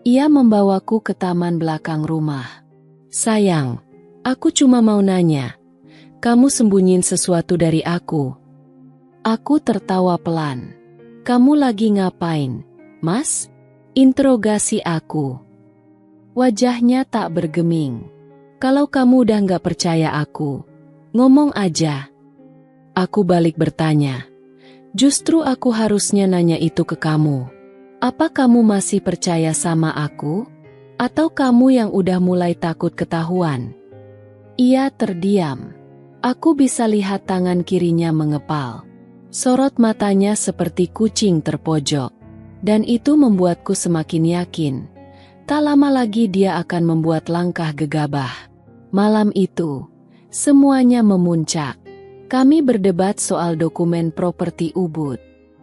Ia membawaku ke taman belakang rumah. Sayang, aku cuma mau nanya, kamu sembunyiin sesuatu dari aku? Aku tertawa pelan. Kamu lagi ngapain, Mas? Interogasi aku. Wajahnya tak bergeming. Kalau kamu udah nggak percaya aku, ngomong aja. Aku balik bertanya. Justru aku harusnya nanya itu ke kamu. Apa kamu masih percaya sama aku? Atau kamu yang udah mulai takut ketahuan? Ia terdiam. Aku bisa lihat tangan kirinya mengepal. Sorot matanya seperti kucing terpojok. Dan itu membuatku semakin yakin. Tak lama lagi dia akan membuat langkah gegabah. Malam itu, semuanya memuncak. Kami berdebat soal dokumen properti Ubud.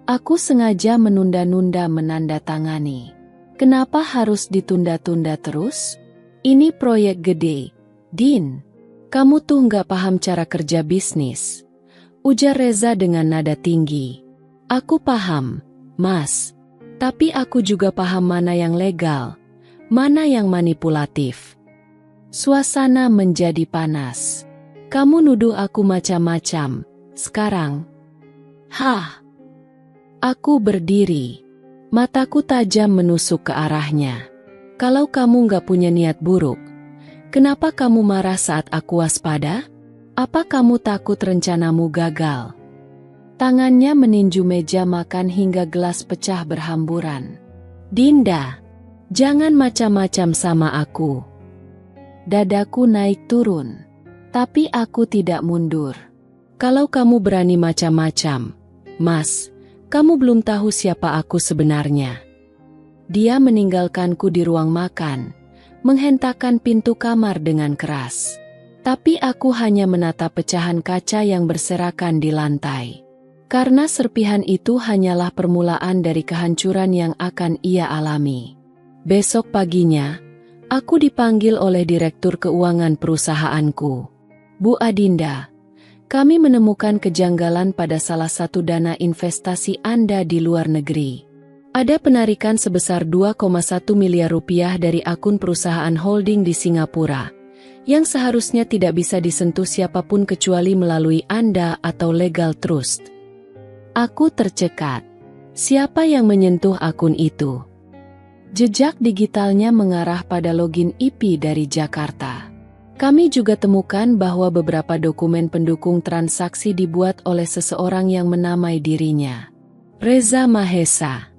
Aku sengaja menunda-nunda menandatangani. Kenapa harus ditunda-tunda terus? Ini proyek gede, Din. Kamu tuh nggak paham cara kerja bisnis. Ujar Reza dengan nada tinggi. Aku paham, Mas. Tapi aku juga paham mana yang legal, mana yang manipulatif. Suasana menjadi panas. Kamu nuduh aku macam-macam, sekarang. Hah? Aku berdiri. Mataku tajam menusuk ke arahnya. Kalau kamu nggak punya niat buruk, kenapa kamu marah saat aku waspada? Apa kamu takut rencanamu gagal? Tangannya meninju meja makan hingga gelas pecah berhamburan. Dinda, jangan macam-macam sama aku. Dadaku naik turun. Tapi aku tidak mundur. Kalau kamu berani macam-macam, Mas, kamu belum tahu siapa aku sebenarnya. Dia meninggalkanku di ruang makan, menghentakkan pintu kamar dengan keras. Tapi aku hanya menatap pecahan kaca yang berserakan di lantai. Karena serpihan itu hanyalah permulaan dari kehancuran yang akan ia alami. Besok paginya, aku dipanggil oleh direktur keuangan perusahaanku. Bu Adinda, kami menemukan kejanggalan pada salah satu dana investasi Anda di luar negeri. Ada penarikan sebesar 2,1 miliar rupiah dari akun perusahaan holding di Singapura, yang seharusnya tidak bisa disentuh siapapun kecuali melalui Anda atau legal trust. Aku tercekat. Siapa yang menyentuh akun itu? Jejak digitalnya mengarah pada login IP dari Jakarta. Kami juga temukan bahwa beberapa dokumen pendukung transaksi dibuat oleh seseorang yang menamai dirinya Reza Mahesa.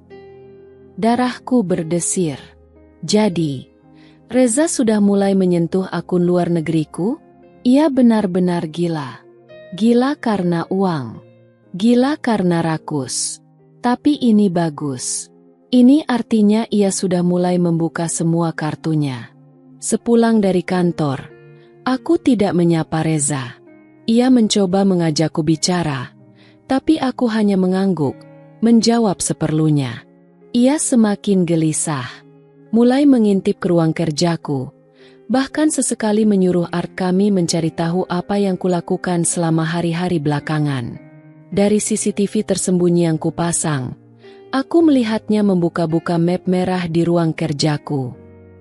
Darahku berdesir. Jadi, Reza sudah mulai menyentuh akun luar negeriku? Ia benar-benar gila. Gila karena uang. Gila karena rakus. Tapi ini bagus. Ini artinya ia sudah mulai membuka semua kartunya. Sepulang dari kantor, aku tidak menyapa Reza. Ia mencoba mengajakku bicara, tapi aku hanya mengangguk, menjawab seperlunya. Ia semakin gelisah, mulai mengintip ke ruang kerjaku, bahkan sesekali menyuruh Art kami mencari tahu apa yang kulakukan selama hari-hari belakangan. Dari CCTV tersembunyi yang kupasang, aku melihatnya membuka-buka map merah di ruang kerjaku,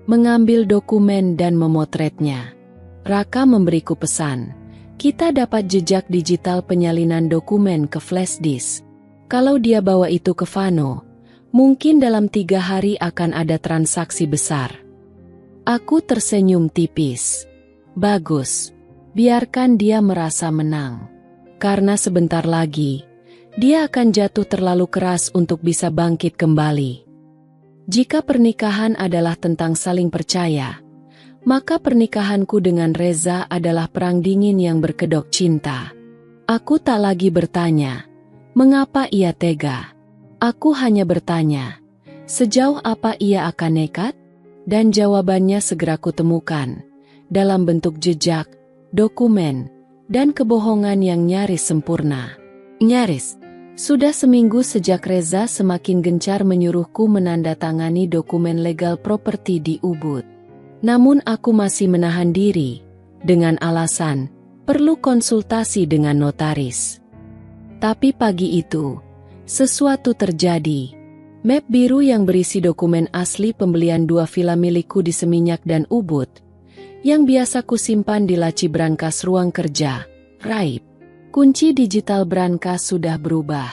mengambil dokumen dan memotretnya. Raka memberiku pesan, kita dapat jejak digital penyalinan dokumen ke flash disk. Kalau dia bawa itu ke Vano, mungkin dalam 3 hari akan ada transaksi besar. Aku tersenyum tipis. Bagus, biarkan dia merasa menang. Karena sebentar lagi, dia akan jatuh terlalu keras untuk bisa bangkit kembali. Jika pernikahan adalah tentang saling percaya, maka pernikahanku dengan Reza adalah perang dingin yang berkedok cinta. Aku tak lagi bertanya, mengapa ia tega? Aku hanya bertanya, sejauh apa ia akan nekat? Dan jawabannya segera kutemukan, dalam bentuk jejak, dokumen, dan kebohongan yang nyaris sempurna. Nyaris. Sudah seminggu sejak Reza semakin gencar menyuruhku menandatangani dokumen legal properti di Ubud. Namun aku masih menahan diri, dengan alasan, perlu konsultasi dengan notaris. Tapi pagi itu, sesuatu terjadi. Map biru yang berisi dokumen asli pembelian 2 villa milikku di Seminyak dan Ubud, yang biasa kusimpan di laci brankas ruang kerja, raib. Kunci digital brankas sudah berubah.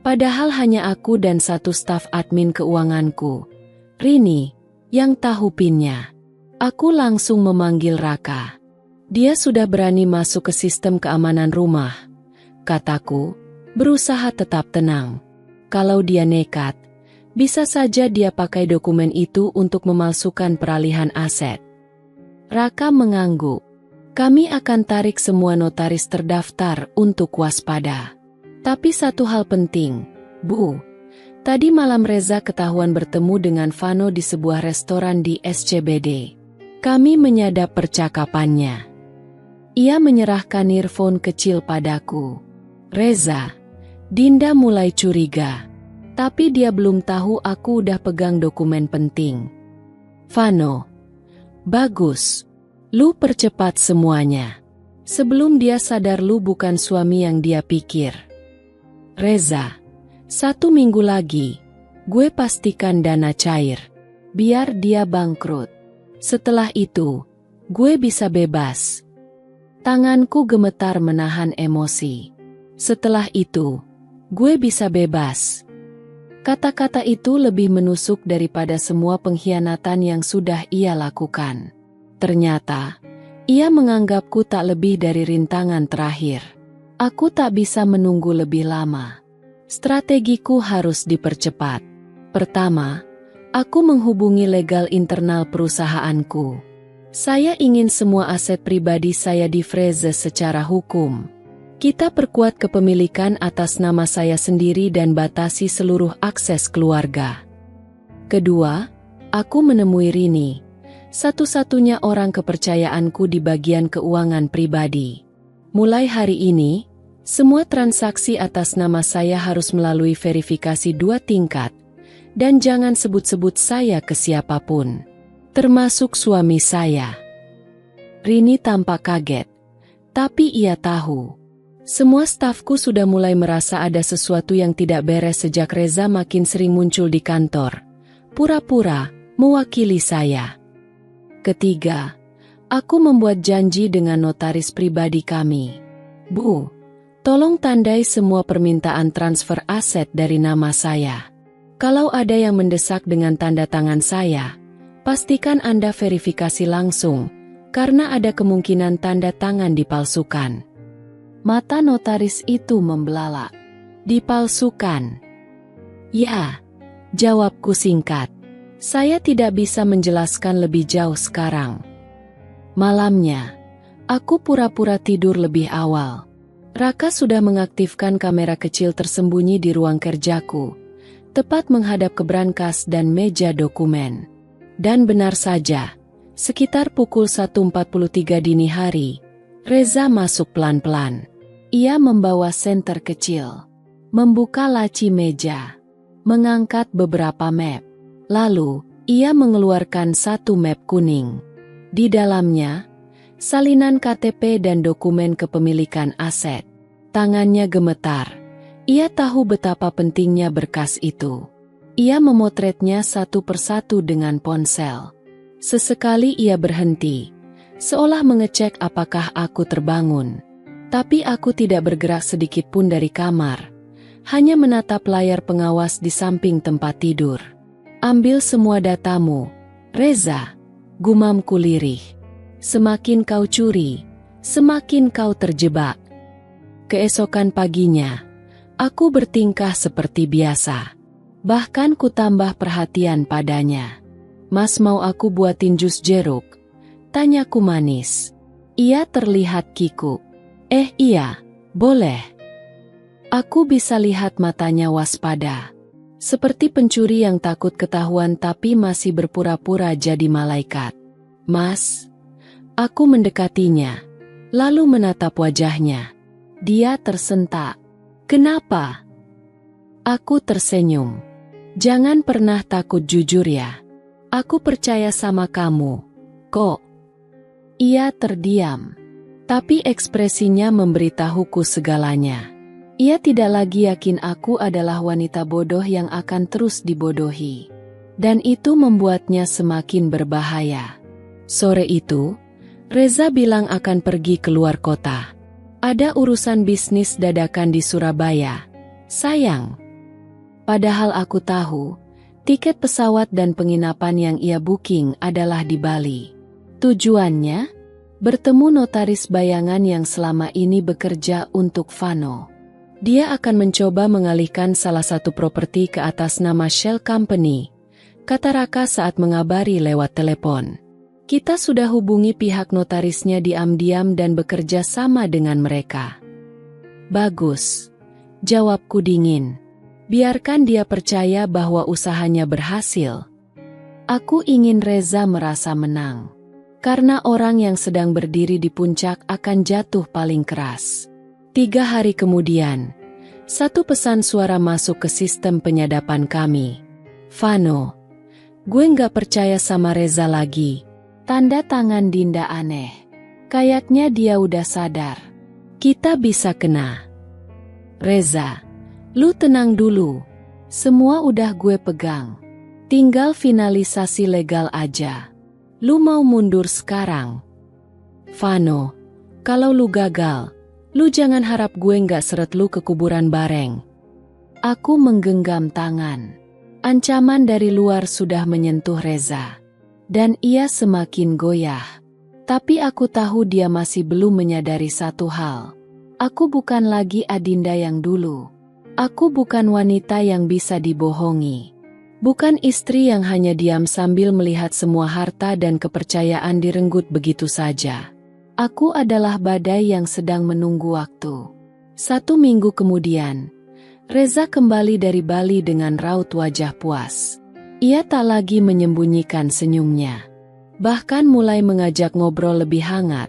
Padahal hanya aku dan 1 staf admin keuanganku, Rini, yang tahu PIN-nya. Aku langsung memanggil Raka. Dia sudah berani masuk ke sistem keamanan rumah, kataku, berusaha tetap tenang. Kalau dia nekat, bisa saja dia pakai dokumen itu untuk memalsukan peralihan aset. Raka mengangguk. Kami akan tarik semua notaris terdaftar untuk waspada. Tapi satu hal penting, Bu. Tadi malam Reza ketahuan bertemu dengan Vano di sebuah restoran di SCBD. Kami menyadap percakapannya. Ia menyerahkan earphone kecil padaku. Reza, Dinda mulai curiga. Tapi dia belum tahu aku udah pegang dokumen penting. Vano, bagus. Lu percepat semuanya. Sebelum dia sadar lu bukan suami yang dia pikir. Reza, 1 minggu lagi, gue pastikan dana cair. Biar dia bangkrut. Setelah itu, gue bisa bebas. Tanganku gemetar menahan emosi. Setelah itu, gue bisa bebas. Kata-kata itu lebih menusuk daripada semua pengkhianatan yang sudah ia lakukan. Ternyata, ia menganggapku tak lebih dari rintangan terakhir. Aku tak bisa menunggu lebih lama. Strategiku harus dipercepat. Pertama, aku menghubungi legal internal perusahaanku. Saya ingin semua aset pribadi saya di-freeze secara hukum. Kita perkuat kepemilikan atas nama saya sendiri dan batasi seluruh akses keluarga. Kedua, aku menemui Rini, satu-satunya orang kepercayaanku di bagian keuangan pribadi. Mulai hari ini, semua transaksi atas nama saya harus melalui verifikasi 2 tingkat, dan jangan sebut-sebut saya ke siapapun, termasuk suami saya. Rini tampak kaget, tapi ia tahu. Semua stafku sudah mulai merasa ada sesuatu yang tidak beres sejak Reza makin sering muncul di kantor, pura-pura mewakili saya. Ketiga, Aku membuat janji dengan notaris pribadi kami. Bu, tolong tandai semua permintaan transfer aset dari nama saya. Kalau ada yang mendesak dengan tanda tangan saya, pastikan Anda verifikasi langsung, karena ada kemungkinan tanda tangan dipalsukan. Mata notaris itu membelalak. Dipalsukan? Ya, jawabku singkat. Saya tidak bisa menjelaskan lebih jauh sekarang. Malamnya, aku pura-pura tidur lebih awal. Raka sudah mengaktifkan kamera kecil tersembunyi di ruang kerjaku, tepat menghadap ke brankas dan meja dokumen. Dan benar saja, sekitar pukul 1.43 dini hari, Reza masuk pelan-pelan. Ia membawa senter kecil, membuka laci meja, mengangkat beberapa map. Lalu, ia mengeluarkan satu map kuning. Di dalamnya, salinan KTP dan dokumen kepemilikan aset. Tangannya gemetar. Ia tahu betapa pentingnya berkas itu. Ia memotretnya satu persatu dengan ponsel. Sesekali ia berhenti, seolah mengecek apakah aku terbangun. Tapi aku tidak bergerak sedikit pun dari kamar, hanya menatap layar pengawas di samping tempat tidur. Ambil semua datamu, Reza, gumamku lirih. Semakin kau curi, semakin kau terjebak. Keesokan paginya, aku bertingkah seperti biasa. Bahkan ku tambah perhatian padanya. Mas, mau aku buatin jus jeruk? Tanyaku manis. Ia terlihat kikuk. Iya, boleh. Aku bisa lihat matanya waspada. Seperti pencuri yang takut ketahuan tapi masih berpura-pura jadi malaikat. Mas, aku mendekatinya, lalu menatap wajahnya. Dia tersentak. Kenapa? Aku tersenyum. Jangan pernah takut, jujur ya. Aku percaya sama kamu, kok. Ia terdiam, tapi ekspresinya memberitahuku segalanya. Ia tidak lagi yakin aku adalah wanita bodoh yang akan terus dibodohi. Dan itu membuatnya semakin berbahaya. Sore itu, Reza bilang akan pergi keluar kota. Ada urusan bisnis dadakan di Surabaya. Sayang. Padahal aku tahu, tiket pesawat dan penginapan yang ia booking adalah di Bali. Tujuannya? Bertemu notaris bayangan yang selama ini bekerja untuk Vano. Dia akan mencoba mengalihkan salah satu properti ke atas nama Shell Company, kata Raka saat mengabari lewat telepon. Kita sudah hubungi pihak notarisnya diam-diam dan bekerja sama dengan mereka. Bagus, jawabku dingin. Biarkan dia percaya bahwa usahanya berhasil. Aku ingin Reza merasa menang. Karena orang yang sedang berdiri di puncak akan jatuh paling keras. 3 hari kemudian, satu pesan suara masuk ke sistem penyadapan kami. Vano, gue nggak percaya sama Reza lagi. Tanda tangan Dinda aneh. Kayaknya dia udah sadar. Kita bisa kena. Reza, lu tenang dulu. Semua udah gue pegang. Tinggal finalisasi legal aja. Lu mau mundur sekarang? Vano, kalau lu gagal, lu jangan harap gue nggak seret lu ke kuburan bareng. Aku menggenggam tangan. Ancaman dari luar sudah menyentuh Reza. Dan ia semakin goyah. Tapi aku tahu dia masih belum menyadari satu hal. Aku bukan lagi Adinda yang dulu. Aku bukan wanita yang bisa dibohongi. Bukan istri yang hanya diam sambil melihat semua harta dan kepercayaan direnggut begitu saja. Aku adalah badai yang sedang menunggu waktu. 1 minggu kemudian, Reza kembali dari Bali dengan raut wajah puas. Ia tak lagi menyembunyikan senyumnya. Bahkan mulai mengajak ngobrol lebih hangat,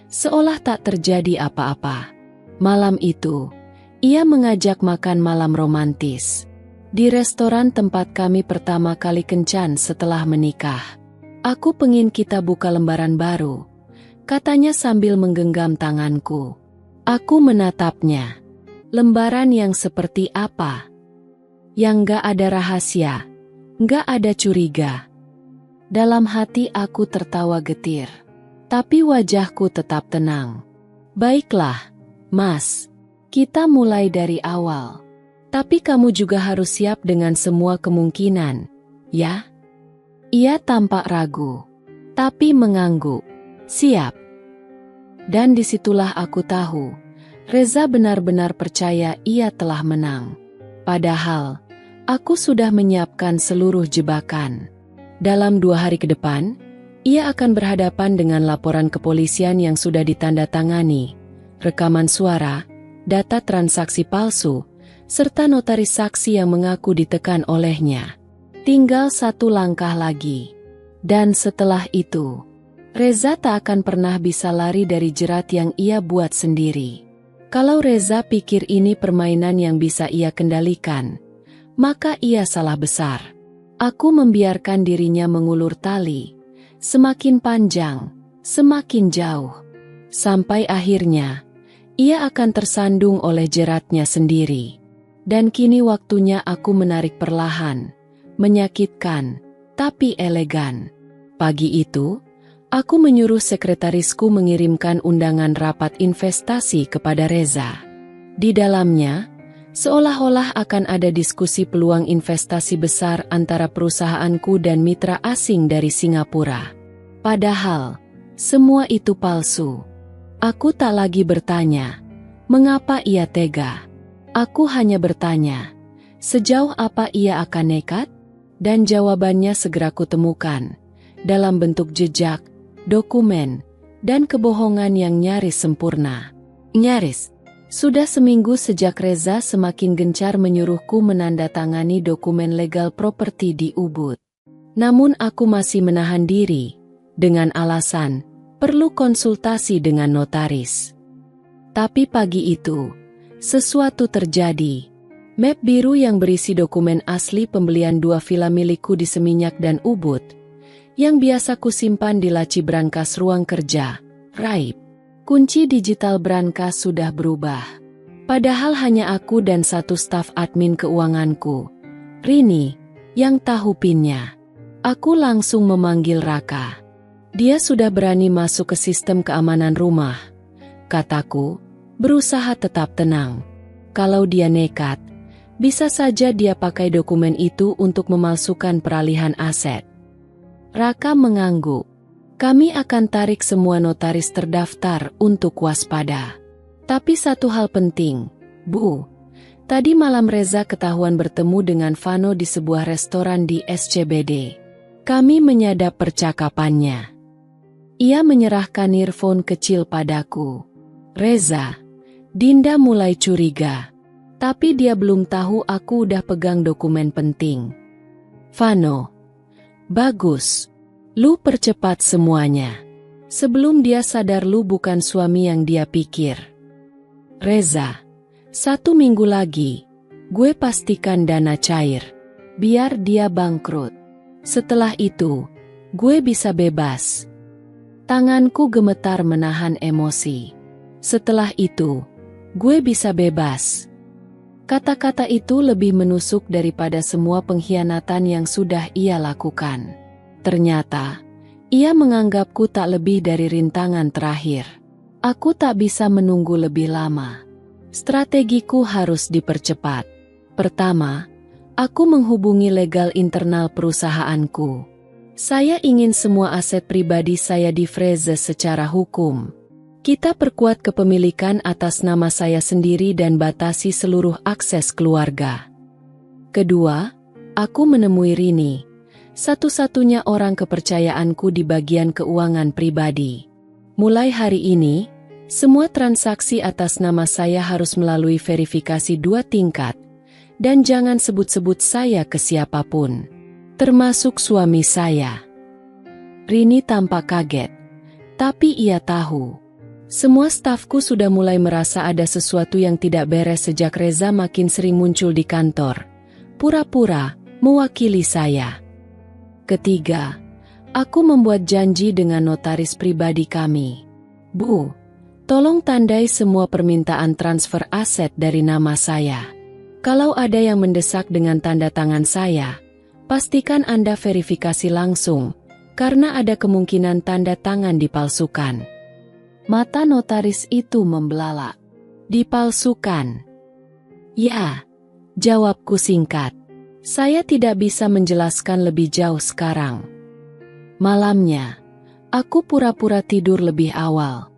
seolah tak terjadi apa-apa. Malam itu, ia mengajak makan malam romantis. Di restoran tempat kami pertama kali kencan setelah menikah. Aku pengin kita buka lembaran baru, katanya sambil menggenggam tanganku. Aku menatapnya. Lembaran yang seperti apa? Yang gak ada rahasia, gak ada curiga. Dalam hati aku tertawa getir. Tapi wajahku tetap tenang. Baiklah, Mas. Kita mulai dari awal. Tapi kamu juga harus siap dengan semua kemungkinan, ya? Ia tampak ragu, tapi mengangguk. Siap. Dan disitulah aku tahu, Reza benar-benar percaya ia telah menang. Padahal, aku sudah menyiapkan seluruh jebakan. Dalam 2 hari ke depan, ia akan berhadapan dengan laporan kepolisian yang sudah ditandatangani, rekaman suara, data transaksi palsu, serta notaris saksi yang mengaku ditekan olehnya. Tinggal 1 langkah lagi. Dan setelah itu, Reza tak akan pernah bisa lari dari jerat yang ia buat sendiri. Kalau Reza pikir ini permainan yang bisa ia kendalikan, maka ia salah besar. Aku membiarkan dirinya mengulur tali, semakin panjang, semakin jauh. Sampai akhirnya, ia akan tersandung oleh jeratnya sendiri. Dan kini waktunya aku menarik perlahan, menyakitkan, tapi elegan. Pagi itu, aku menyuruh sekretarisku mengirimkan undangan rapat investasi kepada Reza. Di dalamnya, seolah-olah akan ada diskusi peluang investasi besar antara perusahaanku dan mitra asing dari Singapura. Padahal, semua itu palsu. Aku tak lagi bertanya, mengapa ia tega? Aku hanya bertanya, sejauh apa ia akan nekat? Dan jawabannya segera kutemukan, dalam bentuk jejak, dokumen, dan kebohongan yang nyaris sempurna. Nyaris. Sudah seminggu sejak Reza semakin gencar menyuruhku menandatangani dokumen legal properti di Ubud. Namun aku masih menahan diri, dengan alasan, perlu konsultasi dengan notaris. Tapi pagi itu, sesuatu terjadi. Map biru yang berisi dokumen asli pembelian 2 villa milikku di Seminyak dan Ubud, yang biasa kusimpan di laci brankas ruang kerja, raib. Kunci digital brankas sudah berubah. Padahal hanya aku dan 1 staf admin keuanganku, Rini, yang tahu pinnya. Aku langsung memanggil Raka. Dia sudah berani masuk ke sistem keamanan rumah, kataku, berusaha tetap tenang. Kalau dia nekat, bisa saja dia pakai dokumen itu untuk memalsukan peralihan aset. Raka mengangguk. Kami akan tarik semua notaris terdaftar untuk waspada. Tapi satu hal penting, Bu. Tadi malam Reza ketahuan bertemu dengan Vano di sebuah restoran di SCBD. Kami menyadap percakapannya. Ia menyerahkan earphone kecil padaku. Reza, Dinda mulai curiga. Tapi dia belum tahu aku udah pegang dokumen penting. Vano, bagus. Lu percepat semuanya. Sebelum dia sadar lu bukan suami yang dia pikir. Reza, 1 minggu lagi, gue pastikan dana cair. Biar dia bangkrut. Setelah itu, gue bisa bebas. Tanganku gemetar menahan emosi. Setelah itu, gue bisa bebas. Kata-kata itu lebih menusuk daripada semua pengkhianatan yang sudah ia lakukan. Ternyata, ia menganggapku tak lebih dari rintangan terakhir. Aku tak bisa menunggu lebih lama. Strategiku harus dipercepat. Pertama, aku menghubungi legal internal perusahaanku. Saya ingin semua aset pribadi saya di-freeze secara hukum. Kita perkuat kepemilikan atas nama saya sendiri dan batasi seluruh akses keluarga. Kedua, aku menemui Rini, satu-satunya orang kepercayaanku di bagian keuangan pribadi. Mulai hari ini, semua transaksi atas nama saya harus melalui verifikasi 2 tingkat, dan jangan sebut-sebut saya ke siapapun, termasuk suami saya. Rini tampak kaget, tapi ia tahu. Semua stafku sudah mulai merasa ada sesuatu yang tidak beres sejak Reza makin sering muncul di kantor, pura-pura mewakili saya. Ketiga, aku membuat janji dengan notaris pribadi kami. Bu, tolong tandai semua permintaan transfer aset dari nama saya. Kalau ada yang mendesak dengan tanda tangan saya, pastikan Anda verifikasi langsung, karena ada kemungkinan tanda tangan dipalsukan. Mata notaris itu membelalak. Dipalsukan? Ya, jawabku singkat. Saya tidak bisa menjelaskan lebih jauh sekarang. Malamnya, aku pura-pura tidur lebih awal.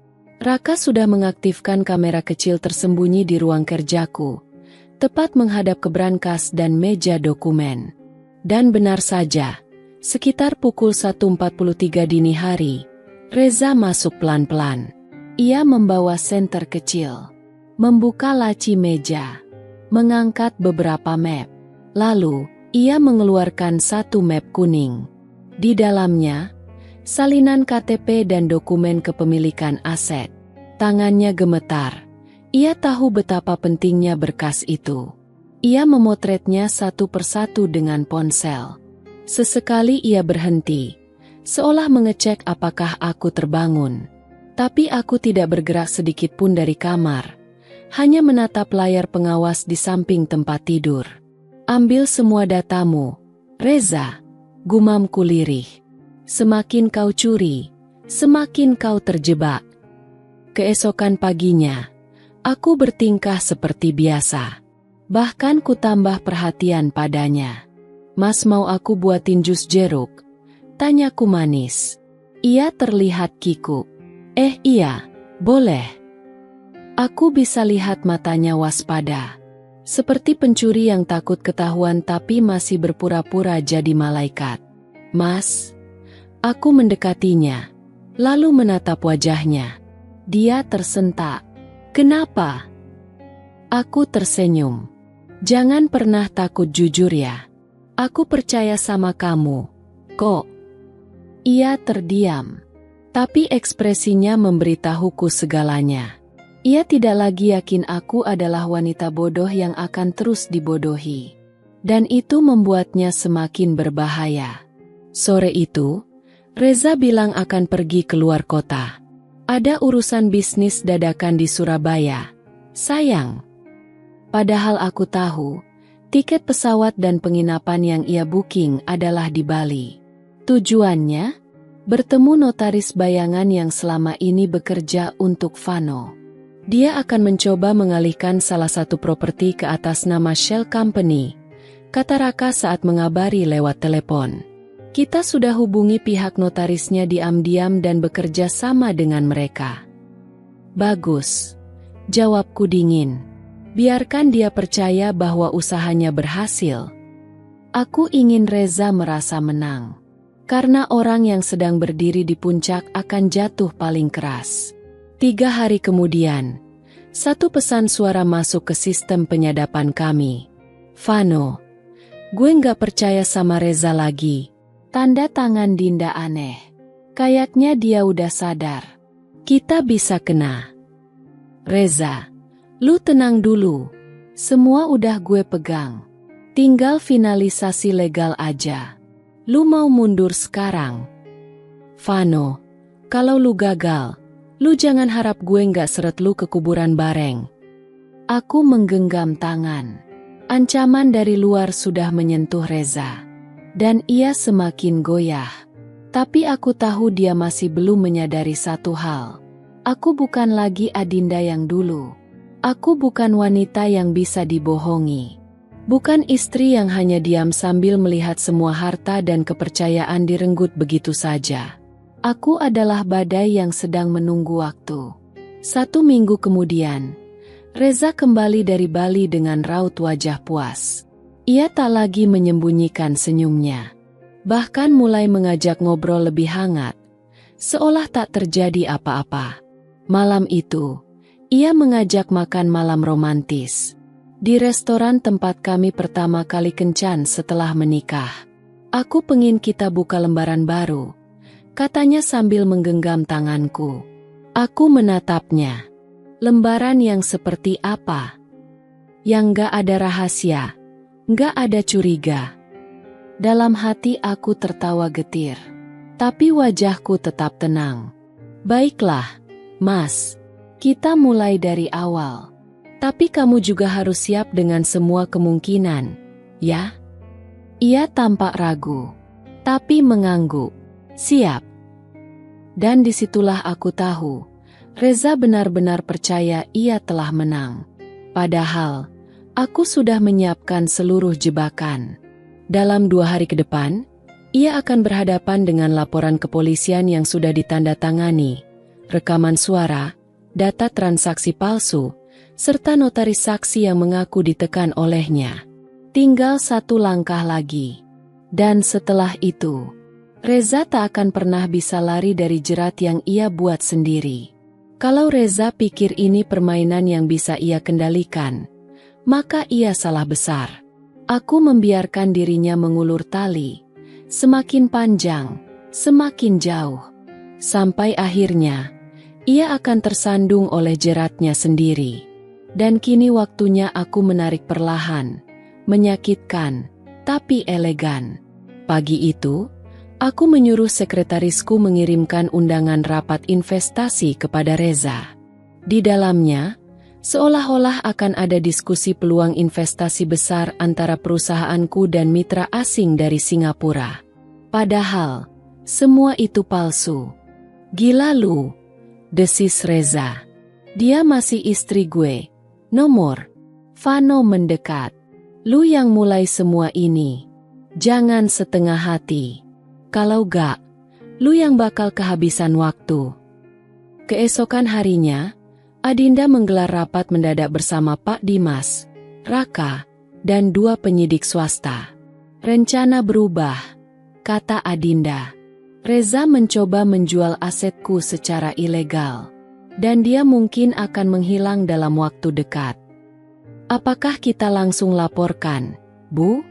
Raka sudah mengaktifkan kamera kecil tersembunyi di ruang kerjaku, tepat menghadap ke brankas dan meja dokumen. Dan benar saja, sekitar pukul 1.43 dini hari, Reza masuk pelan-pelan. Ia membawa senter kecil, membuka laci meja, mengangkat beberapa map. Lalu, ia mengeluarkan satu map kuning. Di dalamnya, salinan KTP dan dokumen kepemilikan aset. Tangannya gemetar. Ia tahu betapa pentingnya berkas itu. Ia memotretnya satu persatu dengan ponsel. Sesekali ia berhenti, seolah mengecek apakah aku terbangun. Tapi aku tidak bergerak sedikit pun dari kamar, hanya menatap layar pengawas di samping tempat tidur. Ambil semua datamu, Reza, gumamku lirih. Semakin kau curi, semakin kau terjebak. Keesokan paginya, aku bertingkah seperti biasa. Bahkan ku tambah perhatian padanya. Mas, mau aku buatin jus jeruk? Tanyaku manis. Ia terlihat kikuk. Iya, boleh. Aku bisa lihat matanya waspada. Seperti pencuri yang takut ketahuan tapi masih berpura-pura jadi malaikat. Mas, aku mendekatinya, lalu menatap wajahnya. Dia tersentak. Kenapa? Aku tersenyum. Jangan pernah takut, jujur ya. Aku percaya sama kamu. Kok? Ia terdiam. Tapi ekspresinya memberitahuku segalanya. Ia tidak lagi yakin aku adalah wanita bodoh yang akan terus dibodohi. Dan itu membuatnya semakin berbahaya. Sore itu, Reza bilang akan pergi keluar kota. Ada urusan bisnis dadakan di Surabaya. Sayang. Padahal aku tahu, tiket pesawat dan penginapan yang ia booking adalah di Bali. Tujuannya? Bertemu notaris bayangan yang selama ini bekerja untuk Vano. Dia akan mencoba mengalihkan salah satu properti ke atas nama Shell Company, kata Raka saat mengabari lewat telepon. Kita sudah hubungi pihak notarisnya diam-diam dan bekerja sama dengan mereka. Bagus, jawabku dingin. Biarkan dia percaya bahwa usahanya berhasil. Aku ingin Reza merasa menang. Karena orang yang sedang berdiri di puncak akan jatuh paling keras. 3 hari kemudian, satu pesan suara masuk ke sistem penyadapan kami. Vano, gue nggak percaya sama Reza lagi. Tanda tangan Dinda aneh. Kayaknya dia udah sadar. Kita bisa kena. Reza, lu tenang dulu. Semua udah gue pegang. Tinggal finalisasi legal aja. Lu mau mundur sekarang? Vano, kalau lu gagal, lu jangan harap gue nggak seret lu ke kuburan bareng. Aku menggenggam tangan. Ancaman dari luar sudah menyentuh Reza. Dan ia semakin goyah. Tapi aku tahu dia masih belum menyadari satu hal. Aku bukan lagi Adinda yang dulu. Aku bukan wanita yang bisa dibohongi. Bukan istri yang hanya diam sambil melihat semua harta dan kepercayaan direnggut begitu saja. Aku adalah badai yang sedang menunggu waktu. 1 minggu kemudian, Reza kembali dari Bali dengan raut wajah puas. Ia tak lagi menyembunyikan senyumnya. Bahkan mulai mengajak ngobrol lebih hangat, seolah tak terjadi apa-apa. Malam itu, ia mengajak makan malam romantis. Di restoran tempat kami pertama kali kencan setelah menikah. Aku pengin kita buka lembaran baru, katanya sambil menggenggam tanganku. Aku menatapnya. Lembaran yang seperti apa? Yang gak ada rahasia, gak ada curiga. Dalam hati aku tertawa getir. Tapi wajahku tetap tenang. Baiklah, Mas. Kita mulai dari awal. Tapi kamu juga harus siap dengan semua kemungkinan, ya? Ia tampak ragu, tapi mengangguk. Siap. Dan disitulah aku tahu, Reza benar-benar percaya ia telah menang. Padahal, aku sudah menyiapkan seluruh jebakan. Dalam 2 hari ke depan, ia akan berhadapan dengan laporan kepolisian yang sudah ditandatangani, rekaman suara, data transaksi palsu, serta notaris saksi yang mengaku ditekan olehnya. Tinggal 1 langkah lagi. Dan setelah itu, Reza tak akan pernah bisa lari dari jerat yang ia buat sendiri. Kalau Reza pikir ini permainan yang bisa ia kendalikan, maka ia salah besar. Aku membiarkan dirinya mengulur tali, semakin panjang, semakin jauh. Sampai akhirnya, ia akan tersandung oleh jeratnya sendiri. Dan kini waktunya aku menarik perlahan, menyakitkan, tapi elegan. Pagi itu, aku menyuruh sekretarisku mengirimkan undangan rapat investasi kepada Reza. Di dalamnya, seolah-olah akan ada diskusi peluang investasi besar antara perusahaanku dan mitra asing dari Singapura. Padahal, semua itu palsu. Gila lu, desis Reza. Dia masih istri gue. Nomor. Vano mendekat. Lu yang mulai semua ini. Jangan setengah hati. Kalau gak, lu yang bakal kehabisan waktu. Keesokan harinya, Adinda menggelar rapat mendadak bersama Pak Dimas, Raka, dan 2 penyidik swasta. Rencana berubah, kata Adinda. Reza mencoba menjual asetku secara ilegal, dan dia mungkin akan menghilang dalam waktu dekat. Apakah kita langsung laporkan, Bu?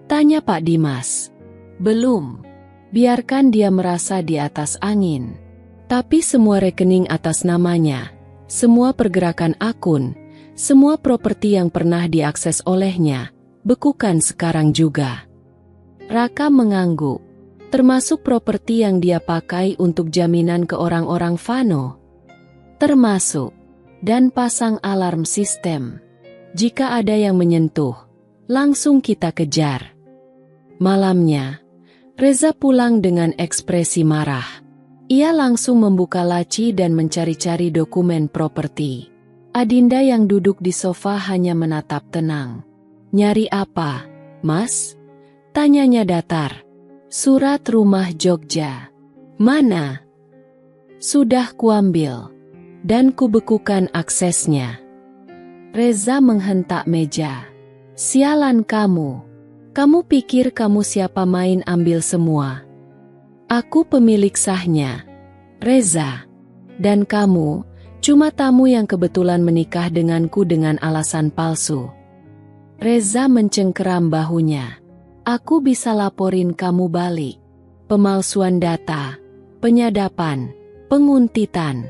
Tanya Pak Dimas. Belum. Biarkan dia merasa di atas angin. Tapi semua rekening atas namanya, semua pergerakan akun, semua properti yang pernah diakses olehnya, bekukan sekarang juga. Raka mengangguk. Termasuk properti yang dia pakai untuk jaminan ke orang-orang Vano. Termasuk. Dan pasang alarm sistem. Jika ada yang menyentuh, langsung kita kejar. Malamnya, Reza pulang dengan ekspresi marah. Ia langsung membuka laci dan mencari-cari dokumen properti. Adinda yang duduk di sofa hanya menatap tenang. Nyari apa, Mas? Tanyanya datar. Surat rumah Jogja. Mana? Sudah kuambil. Dan kubekukan aksesnya. Reza menghentak meja. Sialan kamu. Kamu pikir kamu siapa main ambil semua? Aku pemilik sahnya, Reza. Dan kamu, cuma tamu yang kebetulan menikah denganku dengan alasan palsu. Reza mencengkeram bahunya. Aku bisa laporin kamu balik. Pemalsuan data, penyadapan, penguntitan.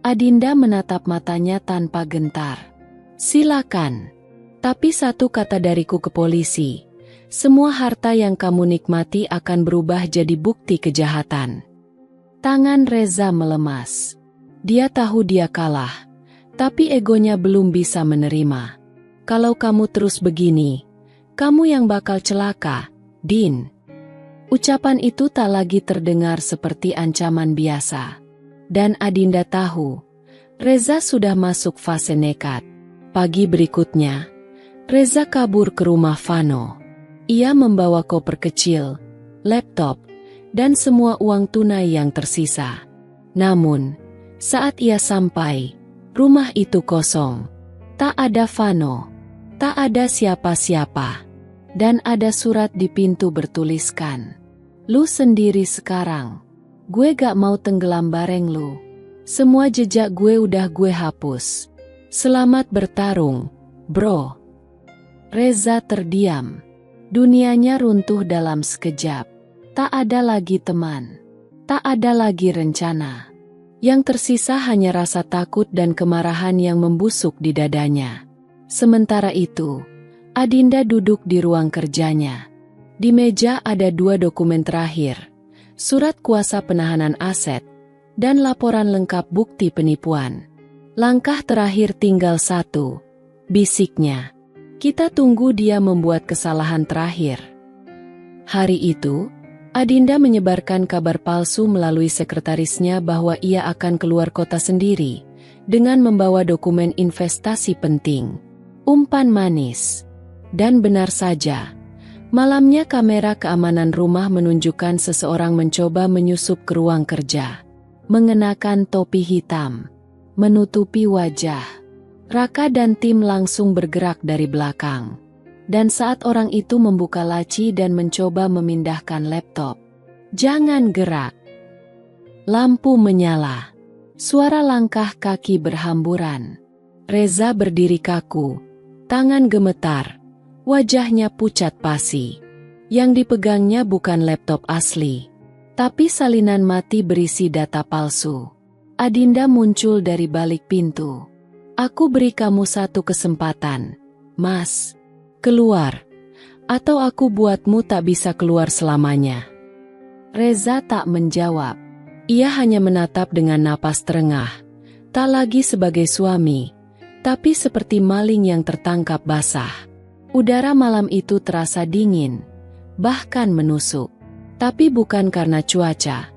Adinda menatap matanya tanpa gentar. Silakan. Tapi satu kata dariku ke polisi. Semua harta yang kamu nikmati akan berubah jadi bukti kejahatan. Tangan Reza melemas. Dia tahu dia kalah, tapi egonya belum bisa menerima. Kalau kamu terus begini, kamu yang bakal celaka, Din. Ucapan itu tak lagi terdengar seperti ancaman biasa. Dan Adinda tahu, Reza sudah masuk fase nekat. Pagi berikutnya, Reza kabur ke rumah Vano. Ia membawa koper kecil, laptop, dan semua uang tunai yang tersisa. Namun, saat ia sampai, rumah itu kosong. Tak ada Vano, tak ada siapa-siapa. Dan ada surat di pintu bertuliskan, "Lu sendiri sekarang. Gue gak mau tenggelam bareng lu. Semua jejak gue udah gue hapus. Selamat bertarung, bro." Reza terdiam. Dunianya runtuh dalam sekejap. Tak ada lagi teman. Tak ada lagi rencana. Yang tersisa hanya rasa takut dan kemarahan yang membusuk di dadanya. Sementara itu, Adinda duduk di ruang kerjanya. Di meja ada 2 dokumen terakhir. Surat kuasa penahanan aset, dan laporan lengkap bukti penipuan. Langkah terakhir tinggal 1, bisiknya. Kita tunggu dia membuat kesalahan terakhir. Hari itu, Adinda menyebarkan kabar palsu melalui sekretarisnya bahwa ia akan keluar kota sendiri, dengan membawa dokumen investasi penting. Umpan manis. Dan benar saja. Malamnya kamera keamanan rumah menunjukkan seseorang mencoba menyusup ke ruang kerja. Mengenakan topi hitam. Menutupi wajah. Raka dan tim langsung bergerak dari belakang. Dan saat orang itu membuka laci dan mencoba memindahkan laptop. Jangan gerak. Lampu menyala. Suara langkah kaki berhamburan. Reza berdiri kaku. Tangan gemetar. Wajahnya pucat pasi. Yang dipegangnya bukan laptop asli, tapi salinan mati berisi data palsu. Adinda muncul dari balik pintu. Aku beri kamu satu kesempatan, Mas. Keluar, atau aku buatmu tak bisa keluar selamanya. Reza tak menjawab. Ia hanya menatap dengan napas terengah. Tak lagi sebagai suami, tapi seperti maling yang tertangkap basah. Udara malam itu terasa dingin, bahkan menusuk. Tapi bukan karena cuaca,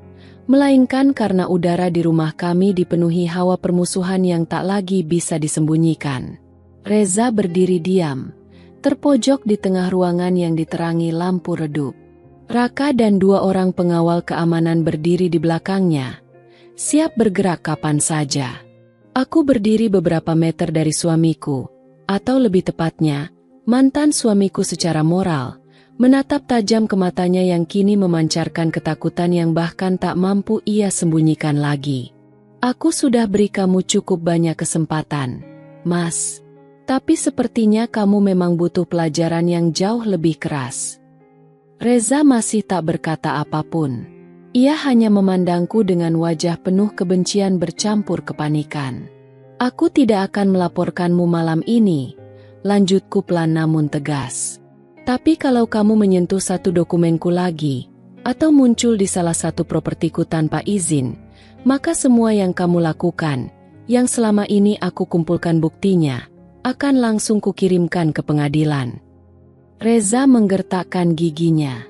melainkan karena udara di rumah kami dipenuhi hawa permusuhan yang tak lagi bisa disembunyikan. Reza berdiri diam, terpojok di tengah ruangan yang diterangi lampu redup. Raka dan 2 orang pengawal keamanan berdiri di belakangnya, siap bergerak kapan saja. Aku berdiri beberapa meter dari suamiku, atau lebih tepatnya, mantan suamiku secara moral, menatap tajam ke matanya yang kini memancarkan ketakutan yang bahkan tak mampu ia sembunyikan lagi. Aku sudah beri kamu cukup banyak kesempatan, Mas. Tapi sepertinya kamu memang butuh pelajaran yang jauh lebih keras. Reza masih tak berkata apapun. Ia hanya memandangku dengan wajah penuh kebencian bercampur kepanikan. Aku tidak akan melaporkanmu malam ini, lanjutku pelan namun tegas. Tapi kalau kamu menyentuh satu dokumenku lagi, atau muncul di salah satu propertiku tanpa izin, maka semua yang kamu lakukan, yang selama ini aku kumpulkan buktinya, akan langsung kukirimkan ke pengadilan. Reza menggertakkan giginya.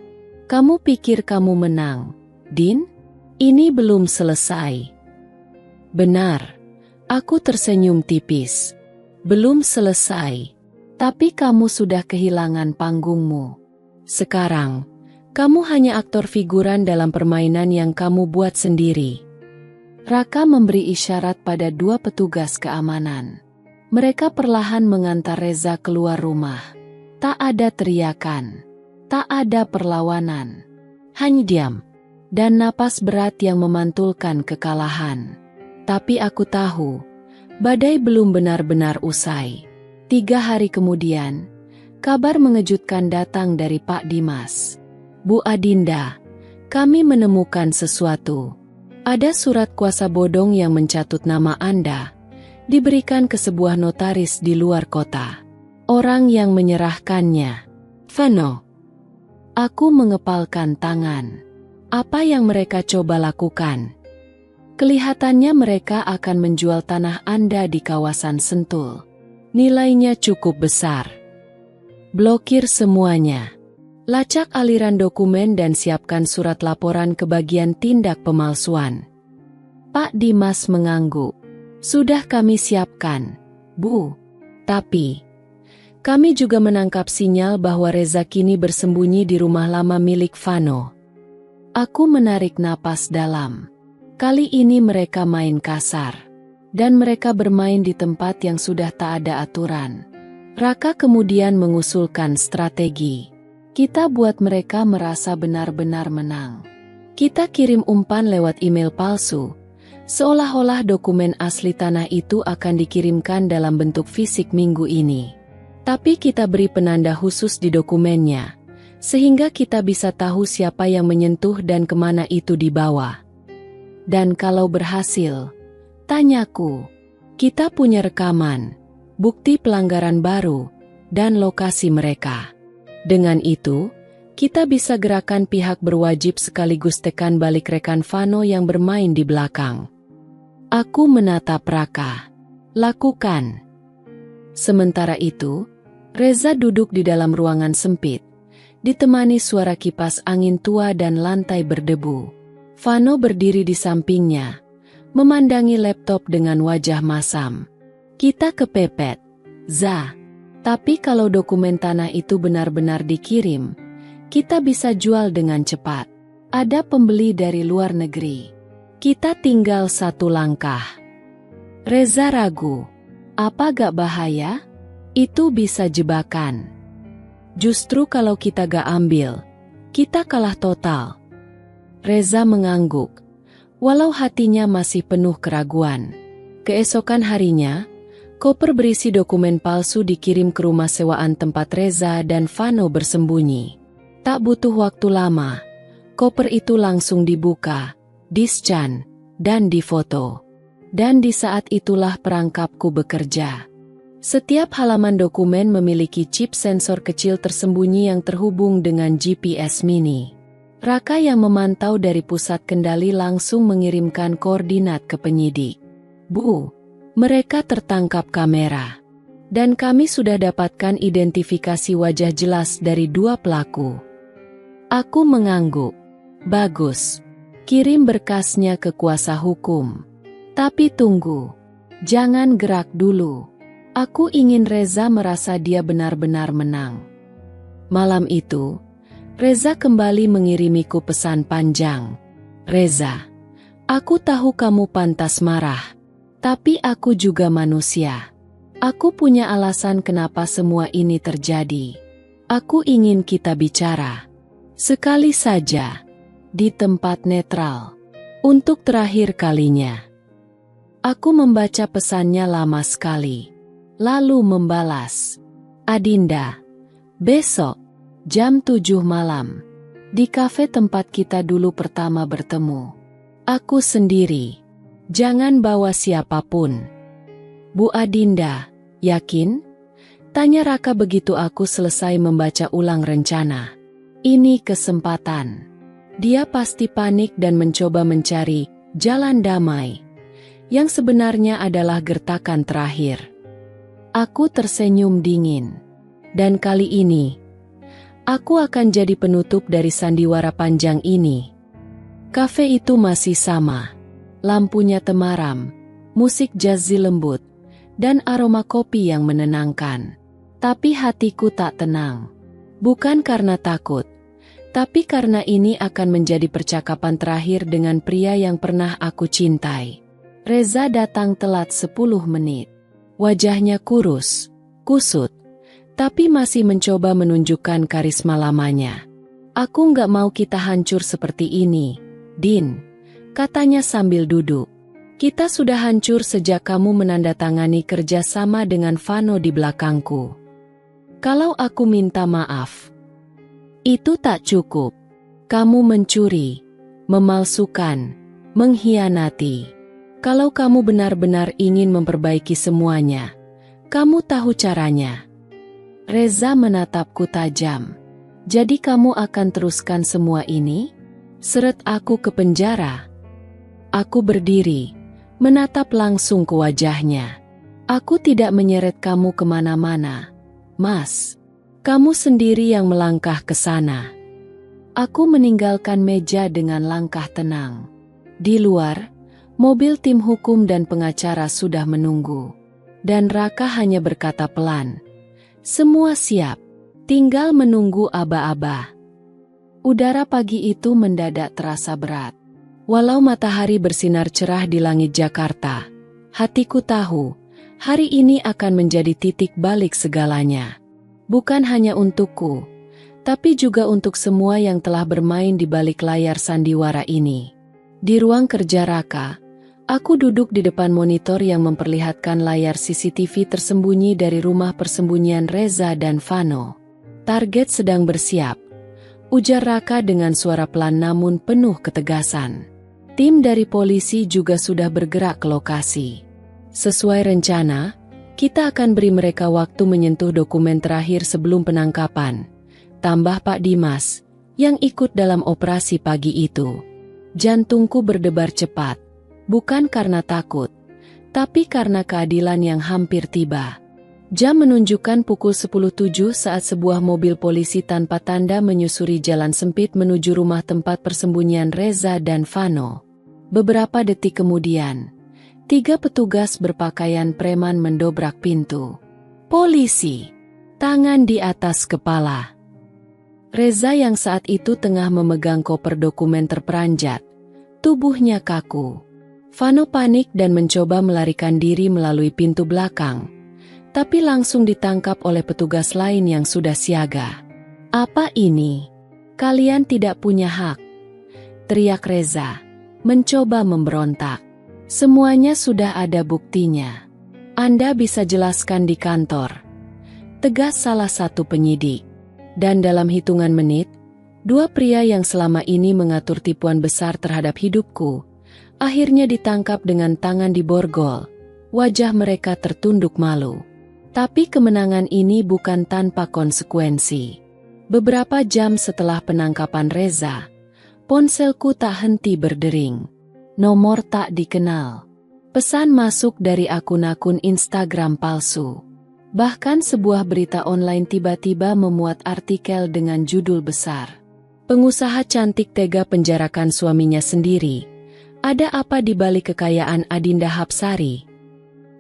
Kamu pikir kamu menang, Din? Ini belum selesai. Benar. Aku tersenyum tipis. Belum selesai. Tapi kamu sudah kehilangan panggungmu. Sekarang, kamu hanya aktor figuran dalam permainan yang kamu buat sendiri. Raka memberi isyarat pada 2 petugas keamanan. Mereka perlahan mengantar Reza keluar rumah. Tak ada teriakan, tak ada perlawanan. Hanya diam, dan napas berat yang memantulkan kekalahan. Tapi aku tahu, badai belum benar-benar usai. 3 hari kemudian, kabar mengejutkan datang dari Pak Dimas. Bu Adinda, kami menemukan sesuatu. Ada surat kuasa bodong yang mencatut nama Anda, diberikan ke sebuah notaris di luar kota. Orang yang menyerahkannya, Vano. Aku mengepalkan tangan. Apa yang mereka coba lakukan? Kelihatannya mereka akan menjual tanah Anda di kawasan Sentul. Nilainya cukup besar. Blokir semuanya. Lacak aliran dokumen dan siapkan surat laporan ke bagian tindak pemalsuan. Pak Dimas mengangguk. Sudah kami siapkan, Bu. Tapi, kami juga menangkap sinyal bahwa Reza kini bersembunyi di rumah lama milik Vano. Aku menarik napas dalam. Kali ini mereka main kasar. Dan mereka bermain di tempat yang sudah tak ada aturan. Raka kemudian mengusulkan strategi. Kita buat mereka merasa benar-benar menang. Kita kirim umpan lewat email palsu. Seolah-olah dokumen asli tanah itu akan dikirimkan dalam bentuk fisik minggu ini. Tapi kita beri penanda khusus di dokumennya, sehingga kita bisa tahu siapa yang menyentuh dan kemana itu dibawa. Dan kalau berhasil, tanyaku, kita punya rekaman, bukti pelanggaran baru, dan lokasi mereka. Dengan itu, kita bisa gerakan pihak berwajib sekaligus tekan balik rekan Vano yang bermain di belakang. Aku menatap Raka. Lakukan. Sementara itu, Reza duduk di dalam ruangan sempit. ditemani suara kipas angin tua dan lantai berdebu. Vano berdiri di sampingnya, memandangi laptop dengan wajah masam. Kita kepepet, Za. Tapi kalau dokumen tanah itu benar-benar dikirim, kita bisa jual dengan cepat. Ada pembeli dari luar negeri. Kita tinggal satu langkah. Reza ragu. Apa gak bahaya? Itu bisa jebakan. Justru kalau kita gak ambil, kita kalah total. Reza mengangguk, walau hatinya masih penuh keraguan. Keesokan harinya, koper berisi dokumen palsu dikirim ke rumah sewaan tempat Reza dan Vano bersembunyi. Tak butuh waktu lama, koper itu langsung dibuka, di-scan, dan difoto. Dan di saat itulah perangkapku bekerja. Setiap halaman dokumen memiliki chip sensor kecil tersembunyi yang terhubung dengan GPS mini. Raka yang memantau dari pusat kendali langsung mengirimkan koordinat ke penyidik. Bu, mereka tertangkap kamera. Dan kami sudah dapatkan identifikasi wajah jelas dari dua pelaku. Aku mengangguk. Bagus. Kirim berkasnya ke kuasa hukum. Tapi tunggu. Jangan gerak dulu. Aku ingin Reza merasa dia benar-benar menang. Malam itu, Reza kembali mengirimiku pesan panjang. Reza, aku tahu kamu pantas marah. Tapi aku juga manusia. Aku punya alasan kenapa semua ini terjadi. Aku ingin kita bicara. Sekali saja. Di tempat netral. Untuk terakhir kalinya. Aku membaca pesannya lama sekali. Lalu membalas. Adinda, besok, jam 7 malam. Di kafe tempat kita dulu pertama bertemu. Aku sendiri. Jangan bawa siapapun. Bu Adinda, yakin? Tanya Raka begitu aku selesai membaca ulang rencana. Ini kesempatan. Dia pasti panik dan mencoba mencari jalan damai. Yang sebenarnya adalah gertakan terakhir. Aku tersenyum dingin. Dan kali ini, aku akan jadi penutup dari sandiwara panjang ini. Kafe itu masih sama. Lampunya temaram, musik jazzy lembut, dan aroma kopi yang menenangkan. Tapi hatiku tak tenang. Bukan karena takut, tapi karena ini akan menjadi percakapan terakhir dengan pria yang pernah aku cintai. Reza datang telat 10 menit. Wajahnya kurus, kusut, tapi masih mencoba menunjukkan karisma lamanya. Aku nggak mau kita hancur seperti ini, Din, katanya sambil duduk. Kita sudah hancur sejak kamu menandatangani kerjasama dengan Vano di belakangku. Kalau aku minta maaf, itu tak cukup. Kamu mencuri, memalsukan, mengkhianati. Kalau kamu benar-benar ingin memperbaiki semuanya, kamu tahu caranya. Reza menatapku tajam. Jadi kamu akan teruskan semua ini? Seret aku ke penjara. Aku berdiri, menatap langsung ke wajahnya. Aku tidak menyeret kamu kemana-mana, Mas. Kamu sendiri yang melangkah ke sana. Aku meninggalkan meja dengan langkah tenang. Di luar, mobil tim hukum dan pengacara sudah menunggu. Dan Raka hanya berkata pelan, semua siap, tinggal menunggu aba-aba. Udara pagi itu mendadak terasa berat. Walau matahari bersinar cerah di langit Jakarta, hatiku tahu, hari ini akan menjadi titik balik segalanya. Bukan hanya untukku, tapi juga untuk semua yang telah bermain di balik layar sandiwara ini. Di ruang kerja Raka, aku duduk di depan monitor yang memperlihatkan layar CCTV tersembunyi dari rumah persembunyian Reza dan Vano. Target sedang bersiap, ujar Raka dengan suara pelan namun penuh ketegasan. Tim dari polisi juga sudah bergerak ke lokasi. Sesuai rencana, kita akan beri mereka waktu menyentuh dokumen terakhir sebelum penangkapan. Tambah Pak Dimas, yang ikut dalam operasi pagi itu. Jantungku berdebar cepat. Bukan karena takut, tapi karena keadilan yang hampir tiba. Jam menunjukkan pukul 10.07 saat sebuah mobil polisi tanpa tanda menyusuri jalan sempit menuju rumah tempat persembunyian Reza dan Vano. Beberapa detik kemudian, 3 petugas berpakaian preman mendobrak pintu. Polisi, tangan di atas kepala. Reza yang saat itu tengah memegang koper dokumen terperanjat, tubuhnya kaku. Vano panik dan mencoba melarikan diri melalui pintu belakang, tapi langsung ditangkap oleh petugas lain yang sudah siaga. "Apa ini? Kalian tidak punya hak!" teriak Reza, mencoba memberontak. "Semuanya sudah ada buktinya. Anda bisa jelaskan di kantor," tegas salah satu penyidik. Dan dalam hitungan menit, 2 pria yang selama ini mengatur tipuan besar terhadap hidupku, akhirnya ditangkap dengan tangan diborgol. Wajah mereka tertunduk malu. Tapi kemenangan ini bukan tanpa konsekuensi. Beberapa jam setelah penangkapan Reza, ponselku tak henti berdering. Nomor tak dikenal. Pesan masuk dari akun-akun Instagram palsu. Bahkan sebuah berita online tiba-tiba memuat artikel dengan judul besar. "Pengusaha cantik tega penjarakan suaminya sendiri. Ada apa di balik kekayaan Adinda Hapsari?"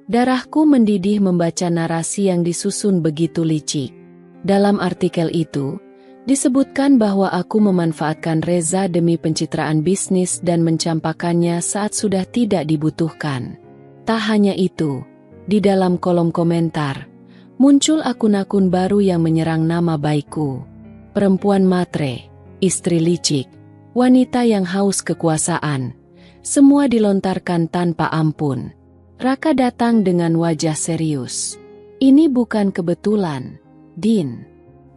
Darahku mendidih membaca narasi yang disusun begitu licik. Dalam artikel itu, disebutkan bahwa aku memanfaatkan Reza demi pencitraan bisnis dan mencampakkannya saat sudah tidak dibutuhkan. Tak hanya itu, di dalam kolom komentar, muncul akun-akun baru yang menyerang nama baikku. Perempuan matre, istri licik, wanita yang haus kekuasaan, semua dilontarkan tanpa ampun. Raka datang dengan wajah serius. "Ini bukan kebetulan, Din.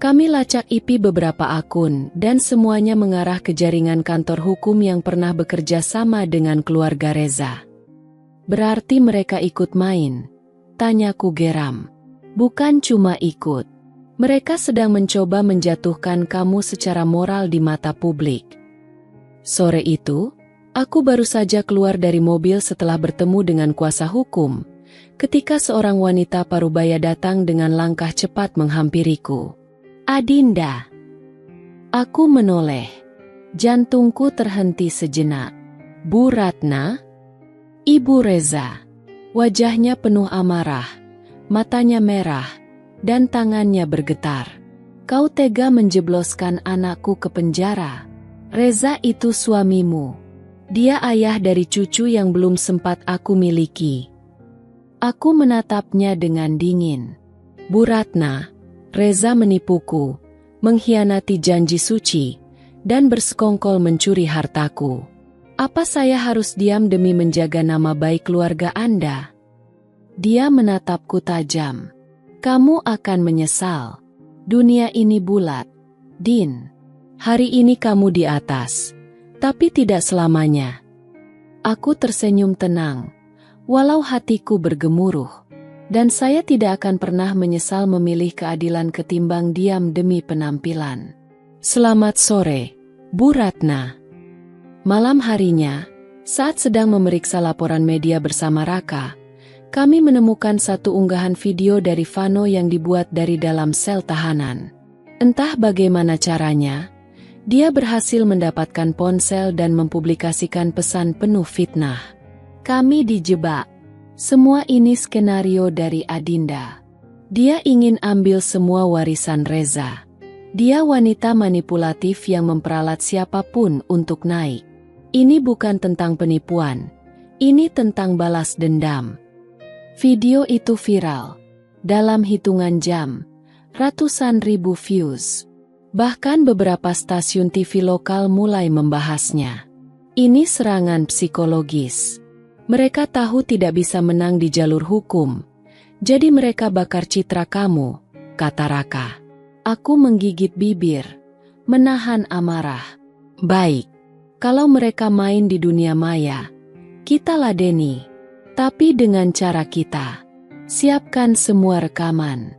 Kami lacak IP beberapa akun dan semuanya mengarah ke jaringan kantor hukum yang pernah bekerja sama dengan keluarga Reza." "Berarti mereka ikut main?" tanyaku geram. "Bukan cuma ikut. Mereka sedang mencoba menjatuhkan kamu secara moral di mata publik." Sore itu, aku baru saja keluar dari mobil setelah bertemu dengan kuasa hukum, ketika seorang wanita parubaya datang dengan langkah cepat menghampiriku. "Adinda." Aku menoleh. Jantungku terhenti sejenak. "Bu Ratna?" "Ibu Reza." Wajahnya penuh amarah, matanya merah, dan tangannya bergetar. "Kau tega menjebloskan anakku ke penjara. Reza itu suamimu. Dia ayah dari cucu yang belum sempat aku miliki." Aku menatapnya dengan dingin. "Bu Ratna, Reza menipuku, mengkhianati janji suci, dan bersekongkol mencuri hartaku. Apa saya harus diam demi menjaga nama baik keluarga Anda?" Dia menatapku tajam. "Kamu akan menyesal. Dunia ini bulat, Din. Hari ini kamu di atas, tapi tidak selamanya." Aku tersenyum tenang, walau hatiku bergemuruh. Dan saya tidak akan pernah menyesal memilih keadilan ketimbang diam demi penampilan. "Selamat sore, Bu Ratna." Malam harinya, saat sedang memeriksa laporan media bersama Raka, kami menemukan satu unggahan video dari Vano yang dibuat dari dalam sel tahanan. Entah bagaimana caranya, dia berhasil mendapatkan ponsel dan mempublikasikan pesan penuh fitnah. "Kami dijebak. Semua ini skenario dari Adinda. Dia ingin ambil semua warisan Reza. Dia wanita manipulatif yang memperalat siapapun untuk naik. Ini bukan tentang penipuan. Ini tentang balas dendam." Video itu viral. Dalam hitungan jam, ratusan ribu views. Bahkan beberapa stasiun TV lokal mulai membahasnya. Ini serangan psikologis. Mereka tahu tidak bisa menang di jalur hukum, jadi mereka bakar citra kamu, kata Raka. Aku menggigit bibir, menahan amarah. Baik, kalau mereka main di dunia maya, kita ladeni, tapi dengan cara kita. Siapkan semua rekaman,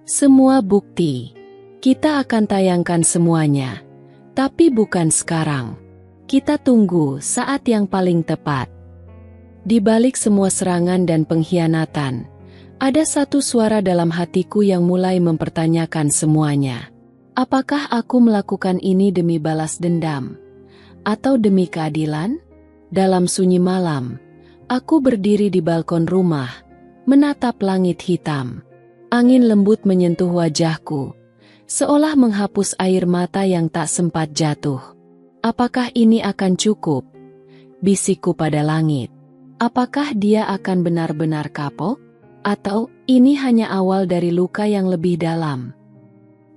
semua bukti. Kita akan tayangkan semuanya, tapi bukan sekarang. Kita tunggu saat yang paling tepat. Di balik semua serangan dan pengkhianatan, Ada satu suara dalam hatiku yang mulai mempertanyakan semuanya. Apakah aku melakukan ini demi balas dendam? Atau demi keadilan? Dalam sunyi malam, aku berdiri di balkon rumah, menatap langit hitam. Angin lembut menyentuh wajahku, seolah menghapus air mata yang tak sempat jatuh. Apakah ini akan cukup? Bisikku pada langit. Apakah dia akan benar-benar kapok? Atau ini hanya awal dari luka yang lebih dalam?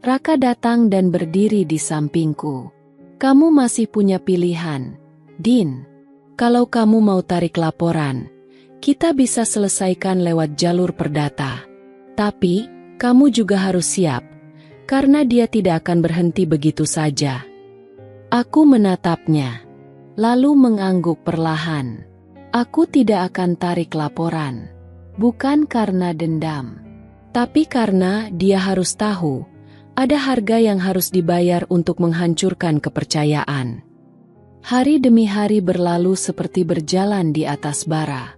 Raka datang dan berdiri di sampingku. Kamu masih punya pilihan, Din. Kalau kamu mau tarik laporan, kita bisa selesaikan lewat jalur perdata. Tapi, kamu juga harus siap, karena dia tidak akan berhenti begitu saja. Aku menatapnya, lalu mengangguk perlahan. Aku tidak akan tarik laporan. Bukan karena dendam, tapi karena dia harus tahu, ada harga yang harus dibayar untuk menghancurkan kepercayaan. Hari demi hari berlalu seperti berjalan di atas bara.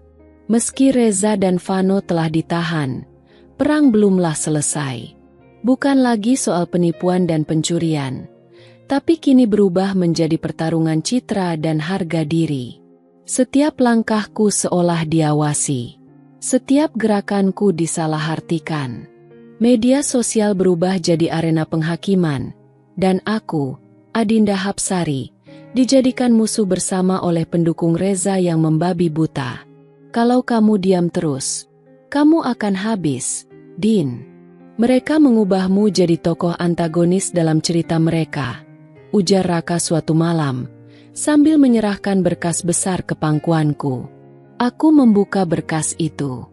Meski Reza dan Vano telah ditahan, perang belumlah selesai. Bukan lagi soal penipuan dan pencurian, tapi kini berubah menjadi pertarungan citra dan harga diri. Setiap langkahku seolah diawasi. Setiap gerakanku disalahartikan. Media sosial berubah jadi arena penghakiman, dan aku, Adinda Hapsari, dijadikan musuh bersama oleh pendukung Reza yang membabi buta. Kalau kamu diam terus, kamu akan habis, Din. Mereka mengubahmu jadi tokoh antagonis dalam cerita mereka, ujar Raka suatu malam, sambil menyerahkan berkas besar ke pangkuanku. Aku membuka berkas itu.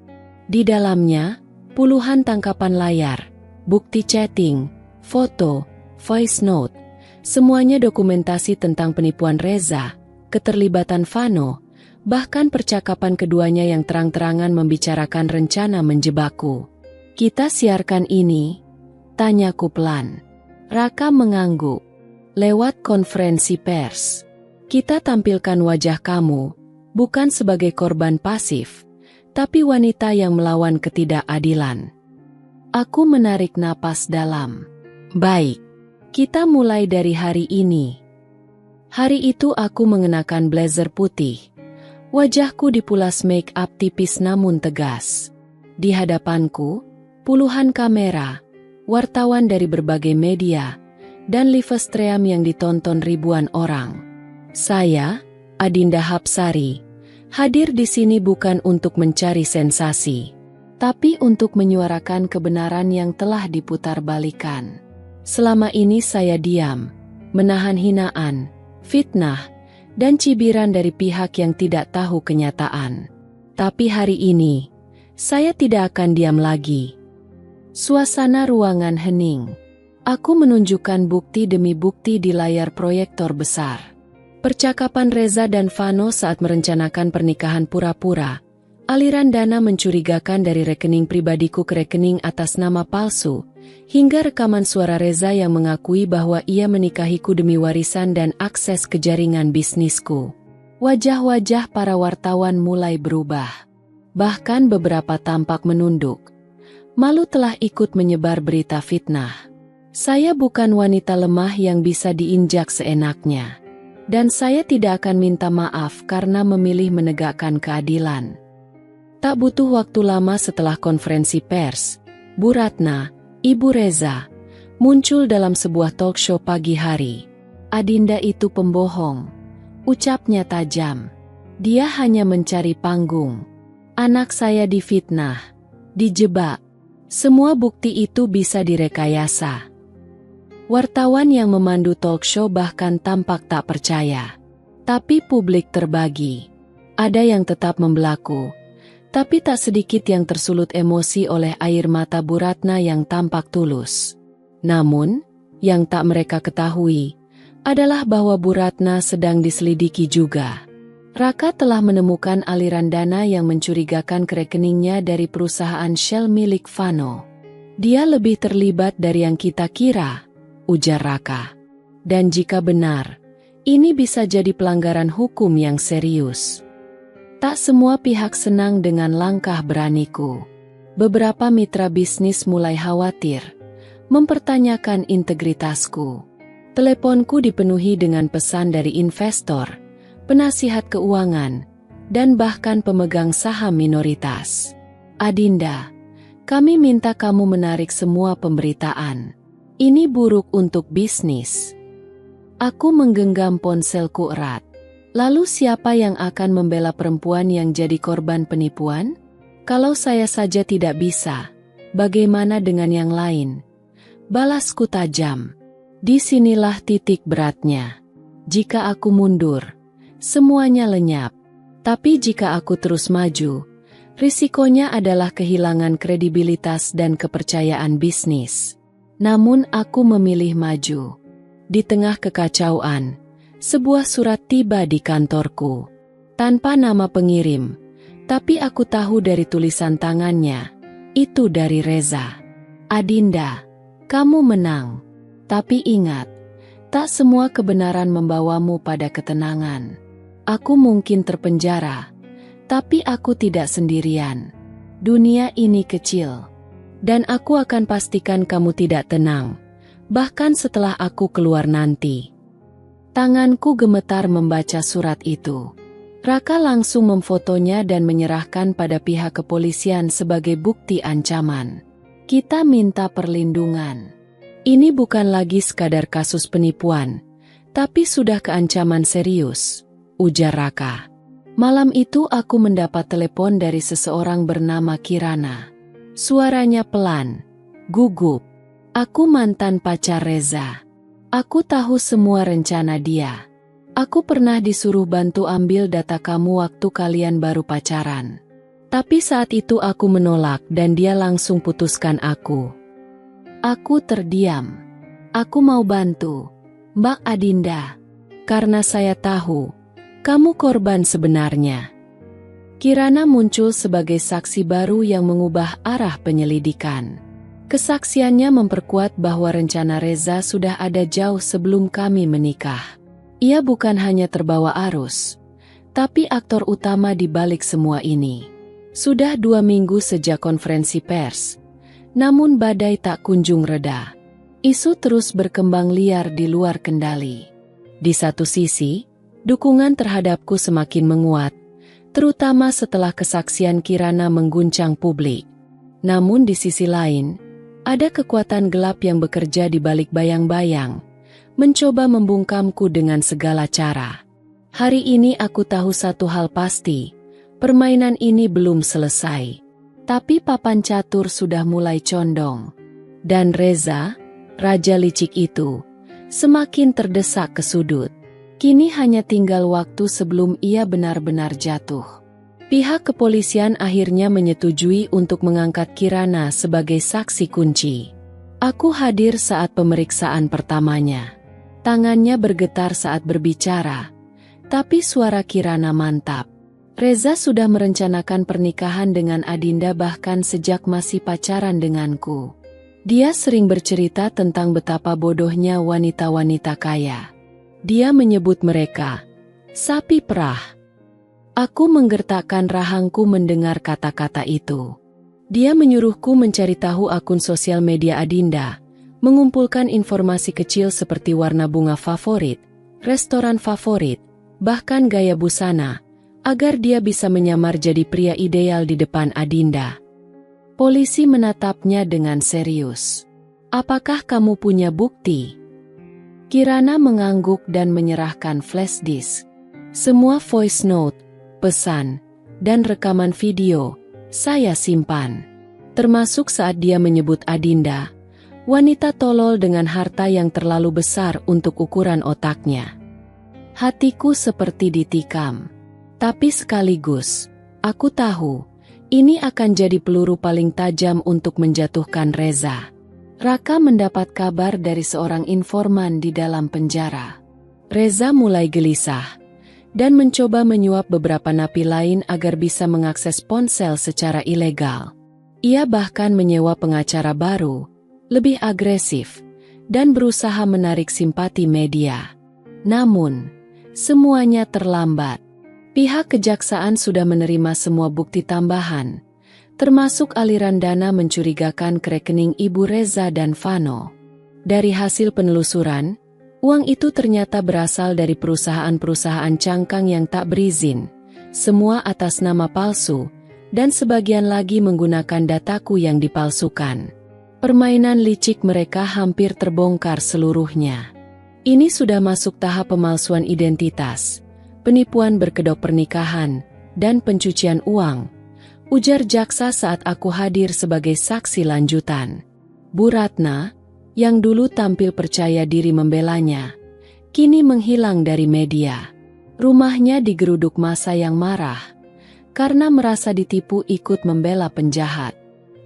Di dalamnya, puluhan tangkapan layar, bukti chatting, foto, voice note, semuanya dokumentasi tentang penipuan Reza, keterlibatan Vano, bahkan percakapan keduanya yang terang-terangan membicarakan rencana menjebakku. Kita siarkan ini? Tanyaku pelan. Raka mengangguk. Lewat konferensi pers. Kita tampilkan wajah kamu, bukan sebagai korban pasif, tapi wanita yang melawan ketidakadilan. Aku menarik napas dalam. Baik, kita mulai dari hari ini. Hari itu aku mengenakan blazer putih. Wajahku dipulas make up tipis namun tegas. Di hadapanku, puluhan kamera, wartawan dari berbagai media, dan livestream yang ditonton ribuan orang. Saya, Adinda Hapsari, hadir di sini bukan untuk mencari sensasi, tapi untuk menyuarakan kebenaran yang telah diputarbalikkan. Selama ini saya diam, menahan hinaan, fitnah, dan cibiran dari pihak yang tidak tahu kenyataan. Tapi hari ini, saya tidak akan diam lagi. Suasana ruangan hening. Aku menunjukkan bukti demi bukti di layar proyektor besar. Percakapan Reza dan Vano saat merencanakan pernikahan pura-pura, aliran dana mencurigakan dari rekening pribadiku ke rekening atas nama palsu, hingga rekaman suara Reza yang mengakui bahwa ia menikahiku demi warisan dan akses ke jaringan bisnisku. Wajah-wajah para wartawan mulai berubah. Bahkan beberapa tampak menunduk. Malu telah ikut menyebar berita fitnah. Saya bukan wanita lemah yang bisa diinjak seenaknya. Dan saya tidak akan minta maaf karena memilih menegakkan keadilan. Tak butuh waktu lama setelah konferensi pers, Bu Ratna, Ibu Reza, muncul dalam sebuah talk show pagi hari. Adinda itu pembohong. Ucapnya tajam. Dia hanya mencari panggung. Anak saya difitnah, dijebak. Semua bukti itu bisa direkayasa. Wartawan yang memandu talk show bahkan tampak tak percaya. Tapi publik terbagi. Ada yang tetap membelaku, tapi tak sedikit yang tersulut emosi oleh air mata Bu Ratna yang tampak tulus. Namun, yang tak mereka ketahui adalah bahwa Bu Ratna sedang diselidiki juga. Raka telah menemukan aliran dana yang mencurigakan ke rekeningnya dari perusahaan Shell milik Vano. Dia lebih terlibat dari yang kita kira, ujar Raka. Dan jika benar, ini bisa jadi pelanggaran hukum yang serius. Tak semua pihak senang dengan langkah beraniku. Beberapa mitra bisnis mulai khawatir, mempertanyakan integritasku. Teleponku dipenuhi dengan pesan dari investor, penasihat keuangan, dan bahkan pemegang saham minoritas. Adinda, kami minta kamu menarik semua pemberitaan. Ini buruk untuk bisnis. Aku menggenggam ponselku erat. Lalu siapa yang akan membela perempuan yang jadi korban penipuan? Kalau saya saja tidak bisa, bagaimana dengan yang lain? Balasku tajam. Disinilah titik beratnya. Jika aku mundur, semuanya lenyap. Tapi jika aku terus maju, risikonya adalah kehilangan kredibilitas dan kepercayaan bisnis. Namun aku memilih maju. Di tengah kekacauan, sebuah surat tiba di kantorku. Tanpa nama pengirim, tapi aku tahu dari tulisan tangannya, itu dari Reza. Adinda, kamu menang. Tapi ingat, tak semua kebenaran membawamu pada ketenangan. Aku mungkin terpenjara, tapi aku tidak sendirian. Dunia ini kecil, dan aku akan pastikan kamu tidak tenang, bahkan setelah aku keluar nanti. Tanganku gemetar membaca surat itu. Raka langsung memfotonya dan menyerahkan pada pihak kepolisian sebagai bukti ancaman. Kita minta perlindungan. Ini bukan lagi sekadar kasus penipuan, tapi sudah keancaman serius, ujar Raka. Malam itu aku mendapat telepon dari seseorang bernama Kirana. Suaranya pelan, gugup. Aku mantan pacar Reza. Aku tahu semua rencana dia. Aku pernah disuruh bantu ambil data kamu waktu kalian baru pacaran. Tapi saat itu aku menolak dan dia langsung putuskan aku. Aku terdiam. Aku mau bantu, Mbak Adinda. Karena saya tahu, kamu korban sebenarnya. Kirana muncul sebagai saksi baru yang mengubah arah penyelidikan. Kesaksiannya memperkuat bahwa rencana Reza sudah ada jauh sebelum kami menikah. Ia bukan hanya terbawa arus, tapi aktor utama di balik semua ini. Sudah 2 minggu sejak konferensi pers, namun badai tak kunjung reda. Isu terus berkembang liar di luar kendali. Di satu sisi, dukungan terhadapku semakin menguat, terutama setelah kesaksian Kirana mengguncang publik. Namun di sisi lain, ada kekuatan gelap yang bekerja di balik bayang-bayang, mencoba membungkamku dengan segala cara. Hari ini aku tahu satu hal pasti, permainan ini belum selesai. Tapi papan catur sudah mulai condong. Dan Reza, raja licik itu, semakin terdesak ke sudut. Kini hanya tinggal waktu sebelum ia benar-benar jatuh. Pihak kepolisian akhirnya menyetujui untuk mengangkat Kirana sebagai saksi kunci. Aku hadir saat pemeriksaan pertamanya. Tangannya bergetar saat berbicara, tapi suara Kirana mantap. Reza sudah merencanakan pernikahan dengan Adinda bahkan sejak masih pacaran denganku. Dia sering bercerita tentang betapa bodohnya wanita-wanita kaya. Dia menyebut mereka sapi perah. Aku menggertakkan rahangku mendengar kata-kata itu. Dia menyuruhku mencari tahu akun sosial media Adinda, mengumpulkan informasi kecil seperti warna bunga favorit, restoran favorit, bahkan gaya busana, agar dia bisa menyamar jadi pria ideal di depan Adinda. Polisi menatapnya dengan serius. Apakah kamu punya bukti? Kirana mengangguk dan menyerahkan flash disk. Semua voice note, pesan, dan rekaman video, saya simpan. Termasuk saat dia menyebut Adinda, wanita tolol dengan harta yang terlalu besar untuk ukuran otaknya. Hatiku seperti ditikam. Tapi sekaligus, aku tahu, ini akan jadi peluru paling tajam untuk menjatuhkan Reza. Raka mendapat kabar dari seorang informan di dalam penjara. Reza mulai gelisah dan mencoba menyuap beberapa napi lain agar bisa mengakses ponsel secara ilegal. Ia bahkan menyewa pengacara baru, lebih agresif, dan berusaha menarik simpati media. Namun, semuanya terlambat. Pihak kejaksaan sudah menerima semua bukti tambahan, termasuk aliran dana mencurigakan ke rekening Ibu Reza dan Vano. Dari hasil penelusuran, uang itu ternyata berasal dari perusahaan-perusahaan cangkang yang tak berizin, semua atas nama palsu, dan sebagian lagi menggunakan dataku yang dipalsukan. Permainan licik mereka hampir terbongkar seluruhnya. Ini sudah masuk tahap pemalsuan identitas, penipuan berkedok pernikahan, dan pencucian uang, ujar jaksa saat aku hadir sebagai saksi lanjutan. Bu Ratna, yang dulu tampil percaya diri membelanya, kini menghilang dari media. Rumahnya digeruduk massa yang marah, karena merasa ditipu ikut membela penjahat.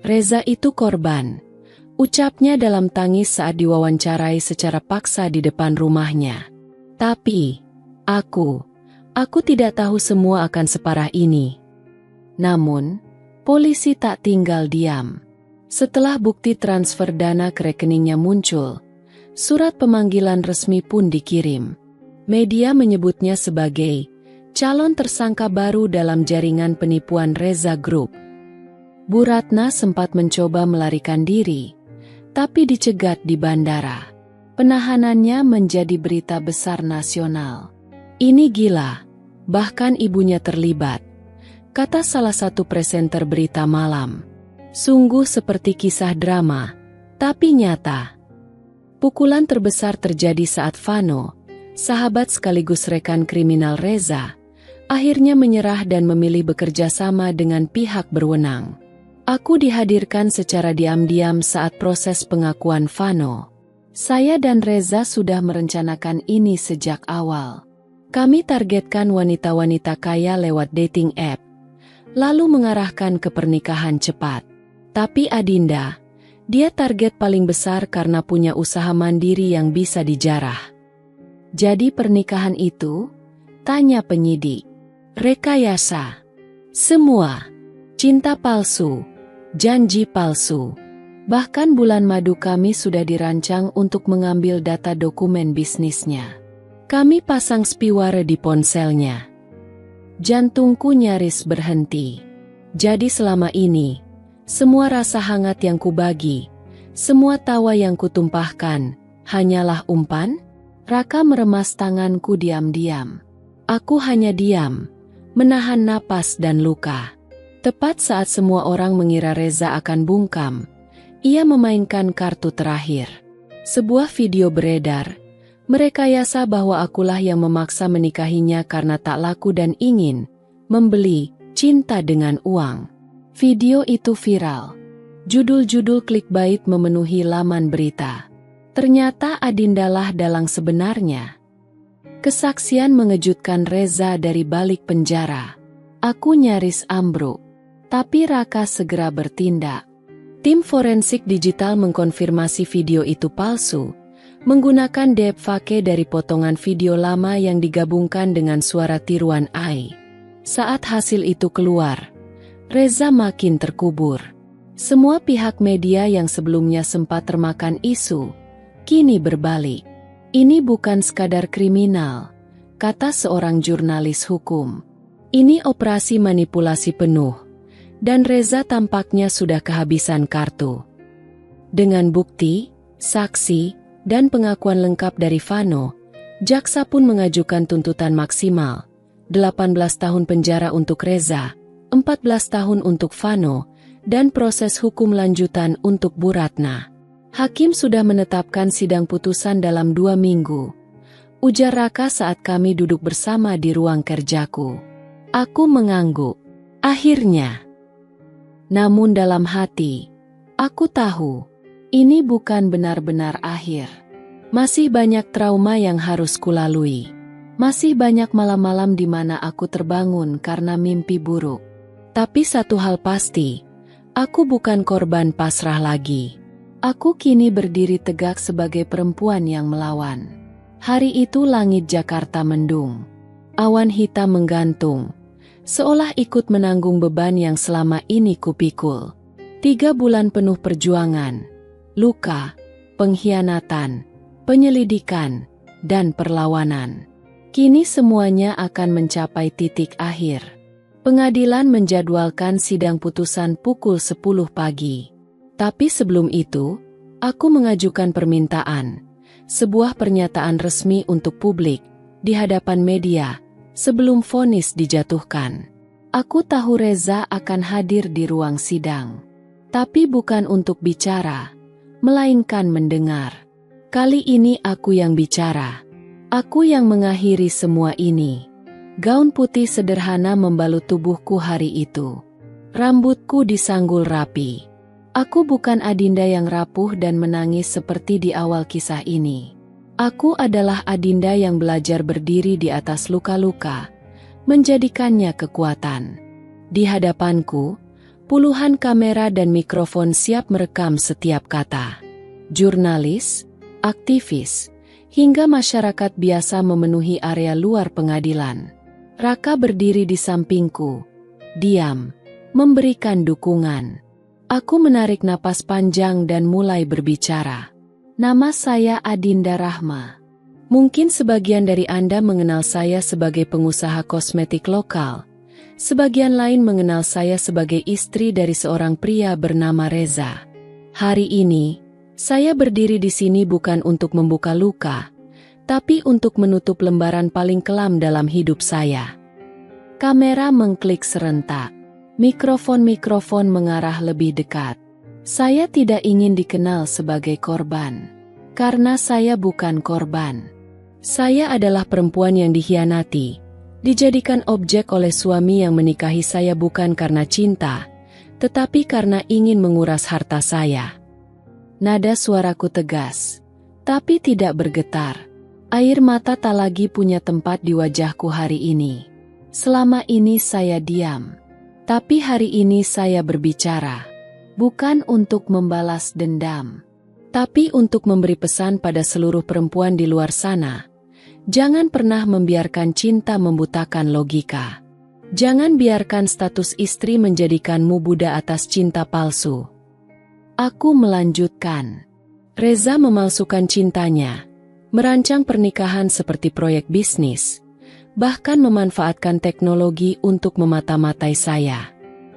Reza itu korban, ucapnya dalam tangis saat diwawancarai secara paksa di depan rumahnya. Tapi, aku tidak tahu semua akan separah ini. Namun, polisi tak tinggal diam. Setelah bukti transfer dana ke rekeningnya muncul, surat pemanggilan resmi pun dikirim. Media menyebutnya sebagai calon tersangka baru dalam jaringan penipuan Reza Group. Bu Ratna sempat mencoba melarikan diri, tapi dicegat di bandara. Penahanannya menjadi berita besar nasional. Ini gila, bahkan ibunya terlibat, kata salah satu presenter berita malam. Sungguh seperti kisah drama, tapi nyata. Pukulan terbesar terjadi saat Vano, sahabat sekaligus rekan kriminal Reza, akhirnya menyerah dan memilih bekerja sama dengan pihak berwenang. Aku dihadirkan secara diam-diam saat proses pengakuan Vano. Saya dan Reza sudah merencanakan ini sejak awal. Kami targetkan wanita-wanita kaya lewat dating app, lalu mengarahkan ke pernikahan cepat. Tapi Adinda, dia target paling besar karena punya usaha mandiri yang bisa dijarah. Jadi pernikahan itu? Tanya penyidik. Rekayasa. Semua. Cinta palsu. Janji palsu. Bahkan bulan madu kami sudah dirancang untuk mengambil data dokumen bisnisnya. Kami pasang spiware di ponselnya. Jantungku nyaris berhenti. Jadi selama ini, semua rasa hangat yang kubagi, semua tawa yang kutumpahkan, hanyalah umpan? Raka meremas tanganku diam-diam. Aku hanya diam, menahan napas dan luka. Tepat saat semua orang mengira Reza akan bungkam, ia memainkan kartu terakhir. Sebuah video beredar, merekayasa bahwa akulah yang memaksa menikahinya karena tak laku dan ingin membeli cinta dengan uang. Video itu viral. Judul-judul clickbait memenuhi laman berita. Ternyata Adindalah dalang sebenarnya. Kesaksian mengejutkan Reza dari balik penjara. Aku nyaris ambruk. Tapi Raka segera bertindak. Tim forensik digital mengkonfirmasi video itu palsu, menggunakan deepfake dari potongan video lama yang digabungkan dengan suara tiruan AI. Saat hasil itu keluar, Reza makin terkubur. Semua pihak media yang sebelumnya sempat termakan isu, kini berbalik. Ini bukan sekadar kriminal, kata seorang jurnalis hukum. Ini operasi manipulasi penuh, dan Reza tampaknya sudah kehabisan kartu. Dengan bukti, saksi, dan pengakuan lengkap dari Vano, jaksa pun mengajukan tuntutan maksimal, 18 tahun penjara untuk Reza, 14 tahun untuk Vano, dan proses hukum lanjutan untuk Bu Ratna. Hakim sudah menetapkan sidang putusan dalam 2 minggu. Ujar Raka saat kami duduk bersama di ruang kerjaku. Aku mengangguk. Akhirnya. Namun dalam hati, aku tahu, ini bukan benar-benar akhir. Masih banyak trauma yang harus kulalui. Masih banyak malam-malam di mana aku terbangun karena mimpi buruk. Tapi satu hal pasti, aku bukan korban pasrah lagi. Aku kini berdiri tegak sebagai perempuan yang melawan. Hari itu langit Jakarta mendung. Awan hitam menggantung, seolah ikut menanggung beban yang selama ini kupikul. 3 bulan penuh perjuangan, luka, pengkhianatan, penyelidikan, dan perlawanan. Kini semuanya akan mencapai titik akhir. Pengadilan menjadwalkan sidang putusan pukul 10 pagi. Tapi sebelum itu, aku mengajukan permintaan, sebuah pernyataan resmi untuk publik, di hadapan media, sebelum vonis dijatuhkan. Aku tahu Reza akan hadir di ruang sidang. Tapi bukan untuk bicara, melainkan mendengar. Kali ini aku yang bicara. Aku yang mengakhiri semua ini. Gaun putih sederhana membalut tubuhku hari itu. Rambutku disanggul rapi. Aku bukan Adinda yang rapuh dan menangis seperti di awal kisah ini. Aku adalah Adinda yang belajar berdiri di atas luka-luka, menjadikannya kekuatan. Di hadapanku, puluhan kamera dan mikrofon siap merekam setiap kata. Jurnalis, aktivis, hingga masyarakat biasa memenuhi area luar pengadilan. Raka berdiri di sampingku, diam, memberikan dukungan. Aku menarik napas panjang dan mulai berbicara. Nama saya Adinda Rahma. Mungkin sebagian dari Anda mengenal saya sebagai pengusaha kosmetik lokal. Sebagian lain mengenal saya sebagai istri dari seorang pria bernama Reza. Hari ini, saya berdiri di sini bukan untuk membuka luka, tapi untuk menutup lembaran paling kelam dalam hidup saya. Kamera mengklik serentak. Mikrofon mengarah lebih dekat. Saya tidak ingin dikenal sebagai korban. Karena saya bukan korban. Saya adalah perempuan yang dikhianati, dijadikan objek oleh suami yang menikahi saya bukan karena cinta, tetapi karena ingin menguras harta saya. Nada suaraku tegas, tapi tidak bergetar. Air mata tak lagi punya tempat di wajahku hari ini. Selama ini saya diam. Tapi hari ini saya berbicara. Bukan untuk membalas dendam. Tapi untuk memberi pesan pada seluruh perempuan di luar sana. Jangan pernah membiarkan cinta membutakan logika. Jangan biarkan status istri menjadikanmu budak atas cinta palsu. Aku melanjutkan. Reza memalsukan cintanya. Merancang pernikahan seperti proyek bisnis, bahkan memanfaatkan teknologi untuk memata-matai saya.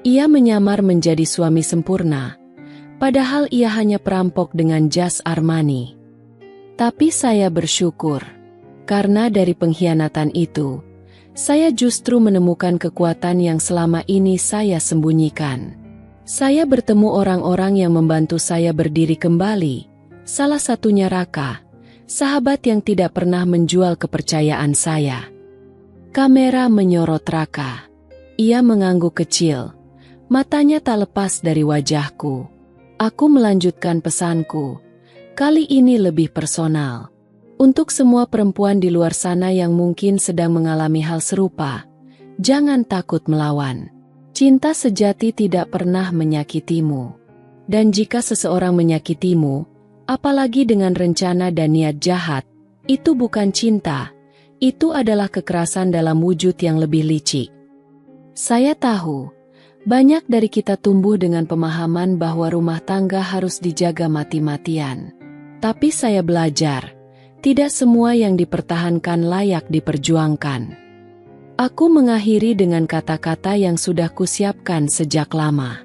Ia menyamar menjadi suami sempurna, padahal ia hanya perampok dengan jas Armani. Tapi saya bersyukur, karena dari pengkhianatan itu, saya justru menemukan kekuatan yang selama ini saya sembunyikan. Saya bertemu orang-orang yang membantu saya berdiri kembali, salah satunya Raka, sahabat yang tidak pernah menjual kepercayaan saya. Kamera menyorot Raka. Ia mengangguk kecil. Matanya tak lepas dari wajahku. Aku melanjutkan pesanku. Kali ini lebih personal. Untuk semua perempuan di luar sana yang mungkin sedang mengalami hal serupa, jangan takut melawan. Cinta sejati tidak pernah menyakitimu. Dan jika seseorang menyakitimu, apalagi dengan rencana dan niat jahat, itu bukan cinta, itu adalah kekerasan dalam wujud yang lebih licik. Saya tahu, banyak dari kita tumbuh dengan pemahaman bahwa rumah tangga harus dijaga mati-matian. Tapi saya belajar, tidak semua yang dipertahankan layak diperjuangkan. Aku mengakhiri dengan kata-kata yang sudah kusiapkan sejak lama.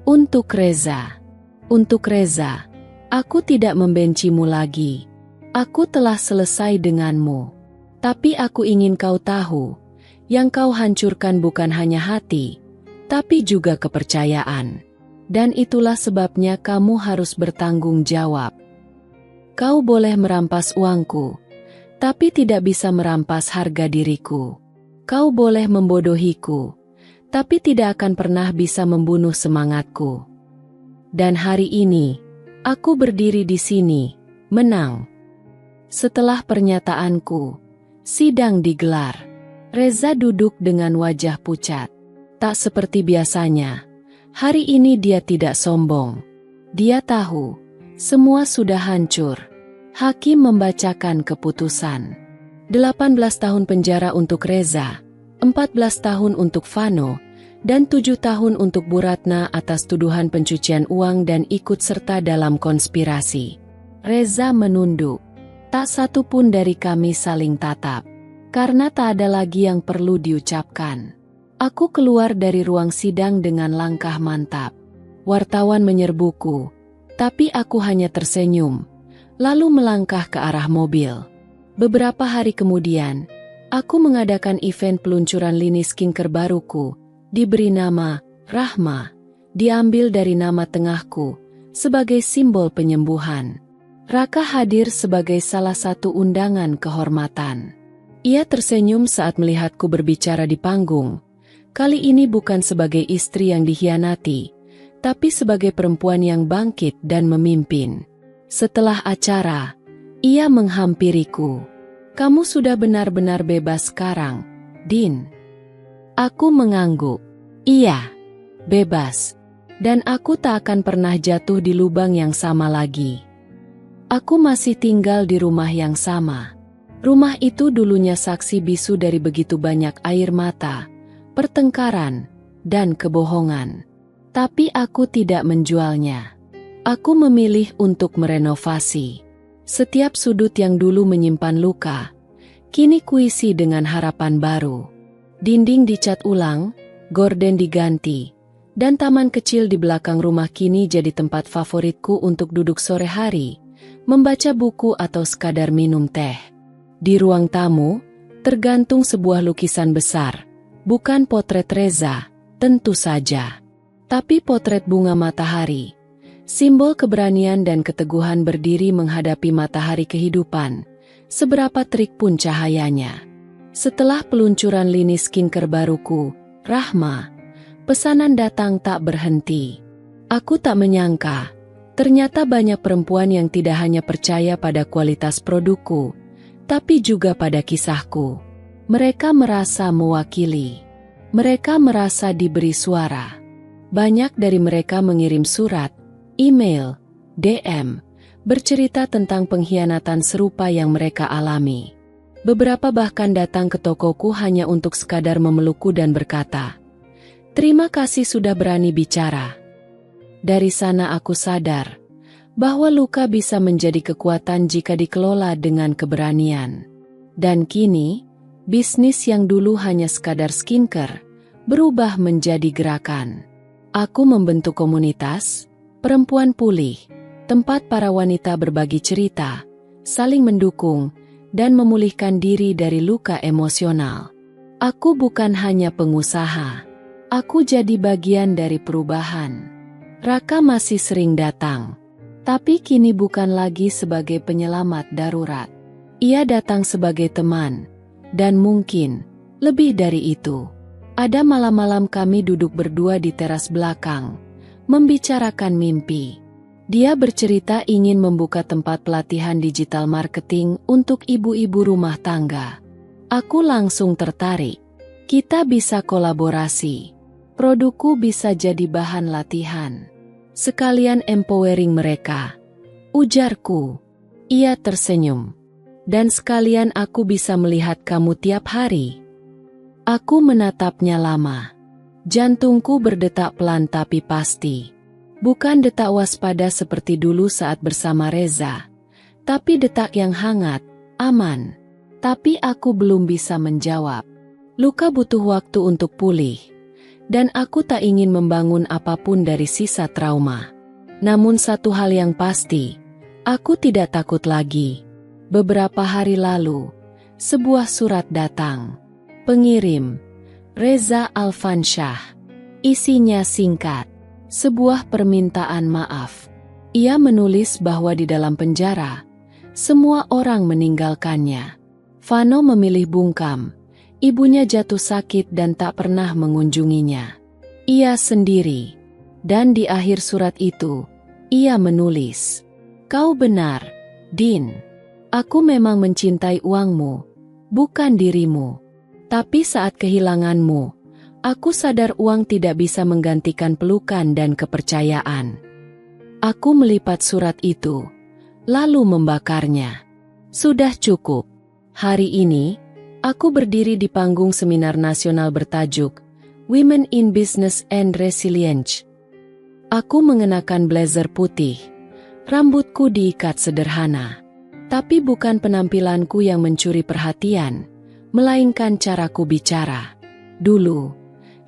Untuk Reza. Untuk Reza. Aku tidak membencimu lagi. Aku telah selesai denganmu. Tapi aku ingin kau tahu, yang kau hancurkan bukan hanya hati, tapi juga kepercayaan. Dan itulah sebabnya kamu harus bertanggung jawab. Kau boleh merampas uangku, tapi tidak bisa merampas harga diriku. Kau boleh membodohiku, tapi tidak akan pernah bisa membunuh semangatku. Dan hari ini, aku berdiri di sini, menang. Setelah pernyataanku, sidang digelar. Reza duduk dengan wajah pucat. Tak seperti biasanya, hari ini dia tidak sombong. Dia tahu, semua sudah hancur. Hakim membacakan keputusan. 18 tahun penjara untuk Reza, 14 tahun untuk Vano, dan 7 tahun untuk Bu Ratna atas tuduhan pencucian uang dan ikut serta dalam konspirasi. Reza menunduk. Tak satu pun dari kami saling tatap. Karena tak ada lagi yang perlu diucapkan. Aku keluar dari ruang sidang dengan langkah mantap. Wartawan menyerbuku, tapi aku hanya tersenyum, lalu melangkah ke arah mobil. Beberapa hari kemudian, aku mengadakan event peluncuran lini skincare baruku, diberi nama Rahma, diambil dari nama tengahku, sebagai simbol penyembuhan. Raka hadir sebagai salah satu undangan kehormatan. Ia tersenyum saat melihatku berbicara di panggung. Kali ini bukan sebagai istri yang dikhianati, tapi sebagai perempuan yang bangkit dan memimpin. Setelah acara, ia menghampiriku. "Kamu sudah benar-benar bebas sekarang, Din." Aku mengangguk. Iya, bebas. Dan aku tak akan pernah jatuh di lubang yang sama lagi. Aku masih tinggal di rumah yang sama. Rumah itu dulunya saksi bisu dari begitu banyak air mata, pertengkaran, dan kebohongan. Tapi aku tidak menjualnya. Aku memilih untuk merenovasi. Setiap sudut yang dulu menyimpan luka, kini kuisi dengan harapan baru. Dinding dicat ulang, gorden diganti, dan taman kecil di belakang rumah kini jadi tempat favoritku untuk duduk sore hari, membaca buku atau sekadar minum teh. Di ruang tamu, tergantung sebuah lukisan besar, bukan potret Reza, tentu saja. Tapi potret bunga matahari, simbol keberanian dan keteguhan berdiri menghadapi matahari kehidupan, seberapa terik pun cahayanya. Setelah peluncuran lini skincare baruku, Rahma, pesanan datang tak berhenti. Aku tak menyangka, ternyata banyak perempuan yang tidak hanya percaya pada kualitas produkku, tapi juga pada kisahku. Mereka merasa mewakili. Mereka merasa diberi suara. Banyak dari mereka mengirim surat, email, DM, bercerita tentang pengkhianatan serupa yang mereka alami. Beberapa bahkan datang ke tokoku hanya untuk sekadar memelukku dan berkata, "Terima kasih sudah berani bicara." Dari sana aku sadar bahwa luka bisa menjadi kekuatan jika dikelola dengan keberanian. Dan kini, bisnis yang dulu hanya sekadar skincare, berubah menjadi gerakan. Aku membentuk komunitas, perempuan pulih, tempat para wanita berbagi cerita, saling mendukung, dan memulihkan diri dari luka emosional. Aku bukan hanya pengusaha, aku jadi bagian dari perubahan. Raka masih sering datang, tapi kini bukan lagi sebagai penyelamat darurat. Ia datang sebagai teman, dan mungkin lebih dari itu. Ada malam-malam kami duduk berdua di teras belakang, membicarakan mimpi. Dia bercerita ingin membuka tempat pelatihan digital marketing untuk ibu-ibu rumah tangga. Aku langsung tertarik. Kita bisa kolaborasi. Produkku bisa jadi bahan latihan. Sekalian empowering mereka. Ujarku. Ia tersenyum. Dan sekalian aku bisa melihat kamu tiap hari. Aku menatapnya lama. Jantungku berdetak pelan tapi pasti. Bukan detak waspada seperti dulu saat bersama Reza, tapi detak yang hangat, aman. Tapi aku belum bisa menjawab. Luka butuh waktu untuk pulih, dan aku tak ingin membangun apapun dari sisa trauma. Namun satu hal yang pasti, aku tidak takut lagi. Beberapa hari lalu, sebuah surat datang. Pengirim, Reza Alfansyah. Isinya singkat, sebuah permintaan maaf. Ia menulis bahwa di dalam penjara, semua orang meninggalkannya. Vano memilih bungkam, ibunya jatuh sakit dan tak pernah mengunjunginya. Ia sendiri, dan di akhir surat itu, ia menulis, "Kau benar, Din. Aku memang mencintai uangmu, bukan dirimu. Tapi saat kehilanganmu, aku sadar uang tidak bisa menggantikan pelukan dan kepercayaan." Aku melipat surat itu, lalu membakarnya. Sudah cukup. Hari ini, aku berdiri di panggung seminar nasional bertajuk Women in Business and Resilience. Aku mengenakan blazer putih, rambutku diikat sederhana. Tapi bukan penampilanku yang mencuri perhatian, melainkan caraku bicara. Dulu,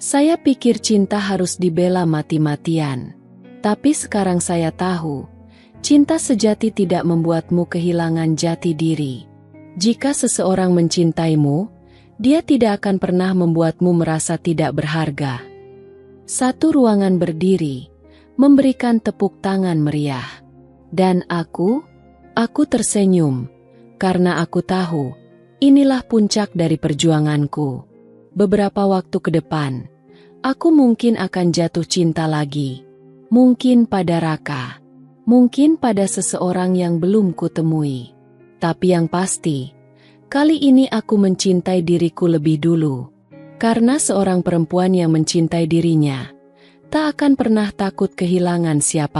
Saya pikir cinta harus dibela mati-matian. Tapi sekarang saya tahu, cinta sejati tidak membuatmu kehilangan jati diri. Jika seseorang mencintaimu, dia tidak akan pernah membuatmu merasa tidak berharga. Satu ruangan berdiri, memberikan tepuk tangan meriah. Dan aku tersenyum, karena aku tahu, inilah puncak dari perjuanganku. Beberapa waktu ke depan, aku mungkin akan jatuh cinta lagi. Mungkin pada Raka, mungkin pada seseorang yang belum kutemui. Tapi yang pasti, kali ini aku mencintai diriku lebih dulu. Karena seorang perempuan yang mencintai dirinya, tak akan pernah takut kehilangan siapa.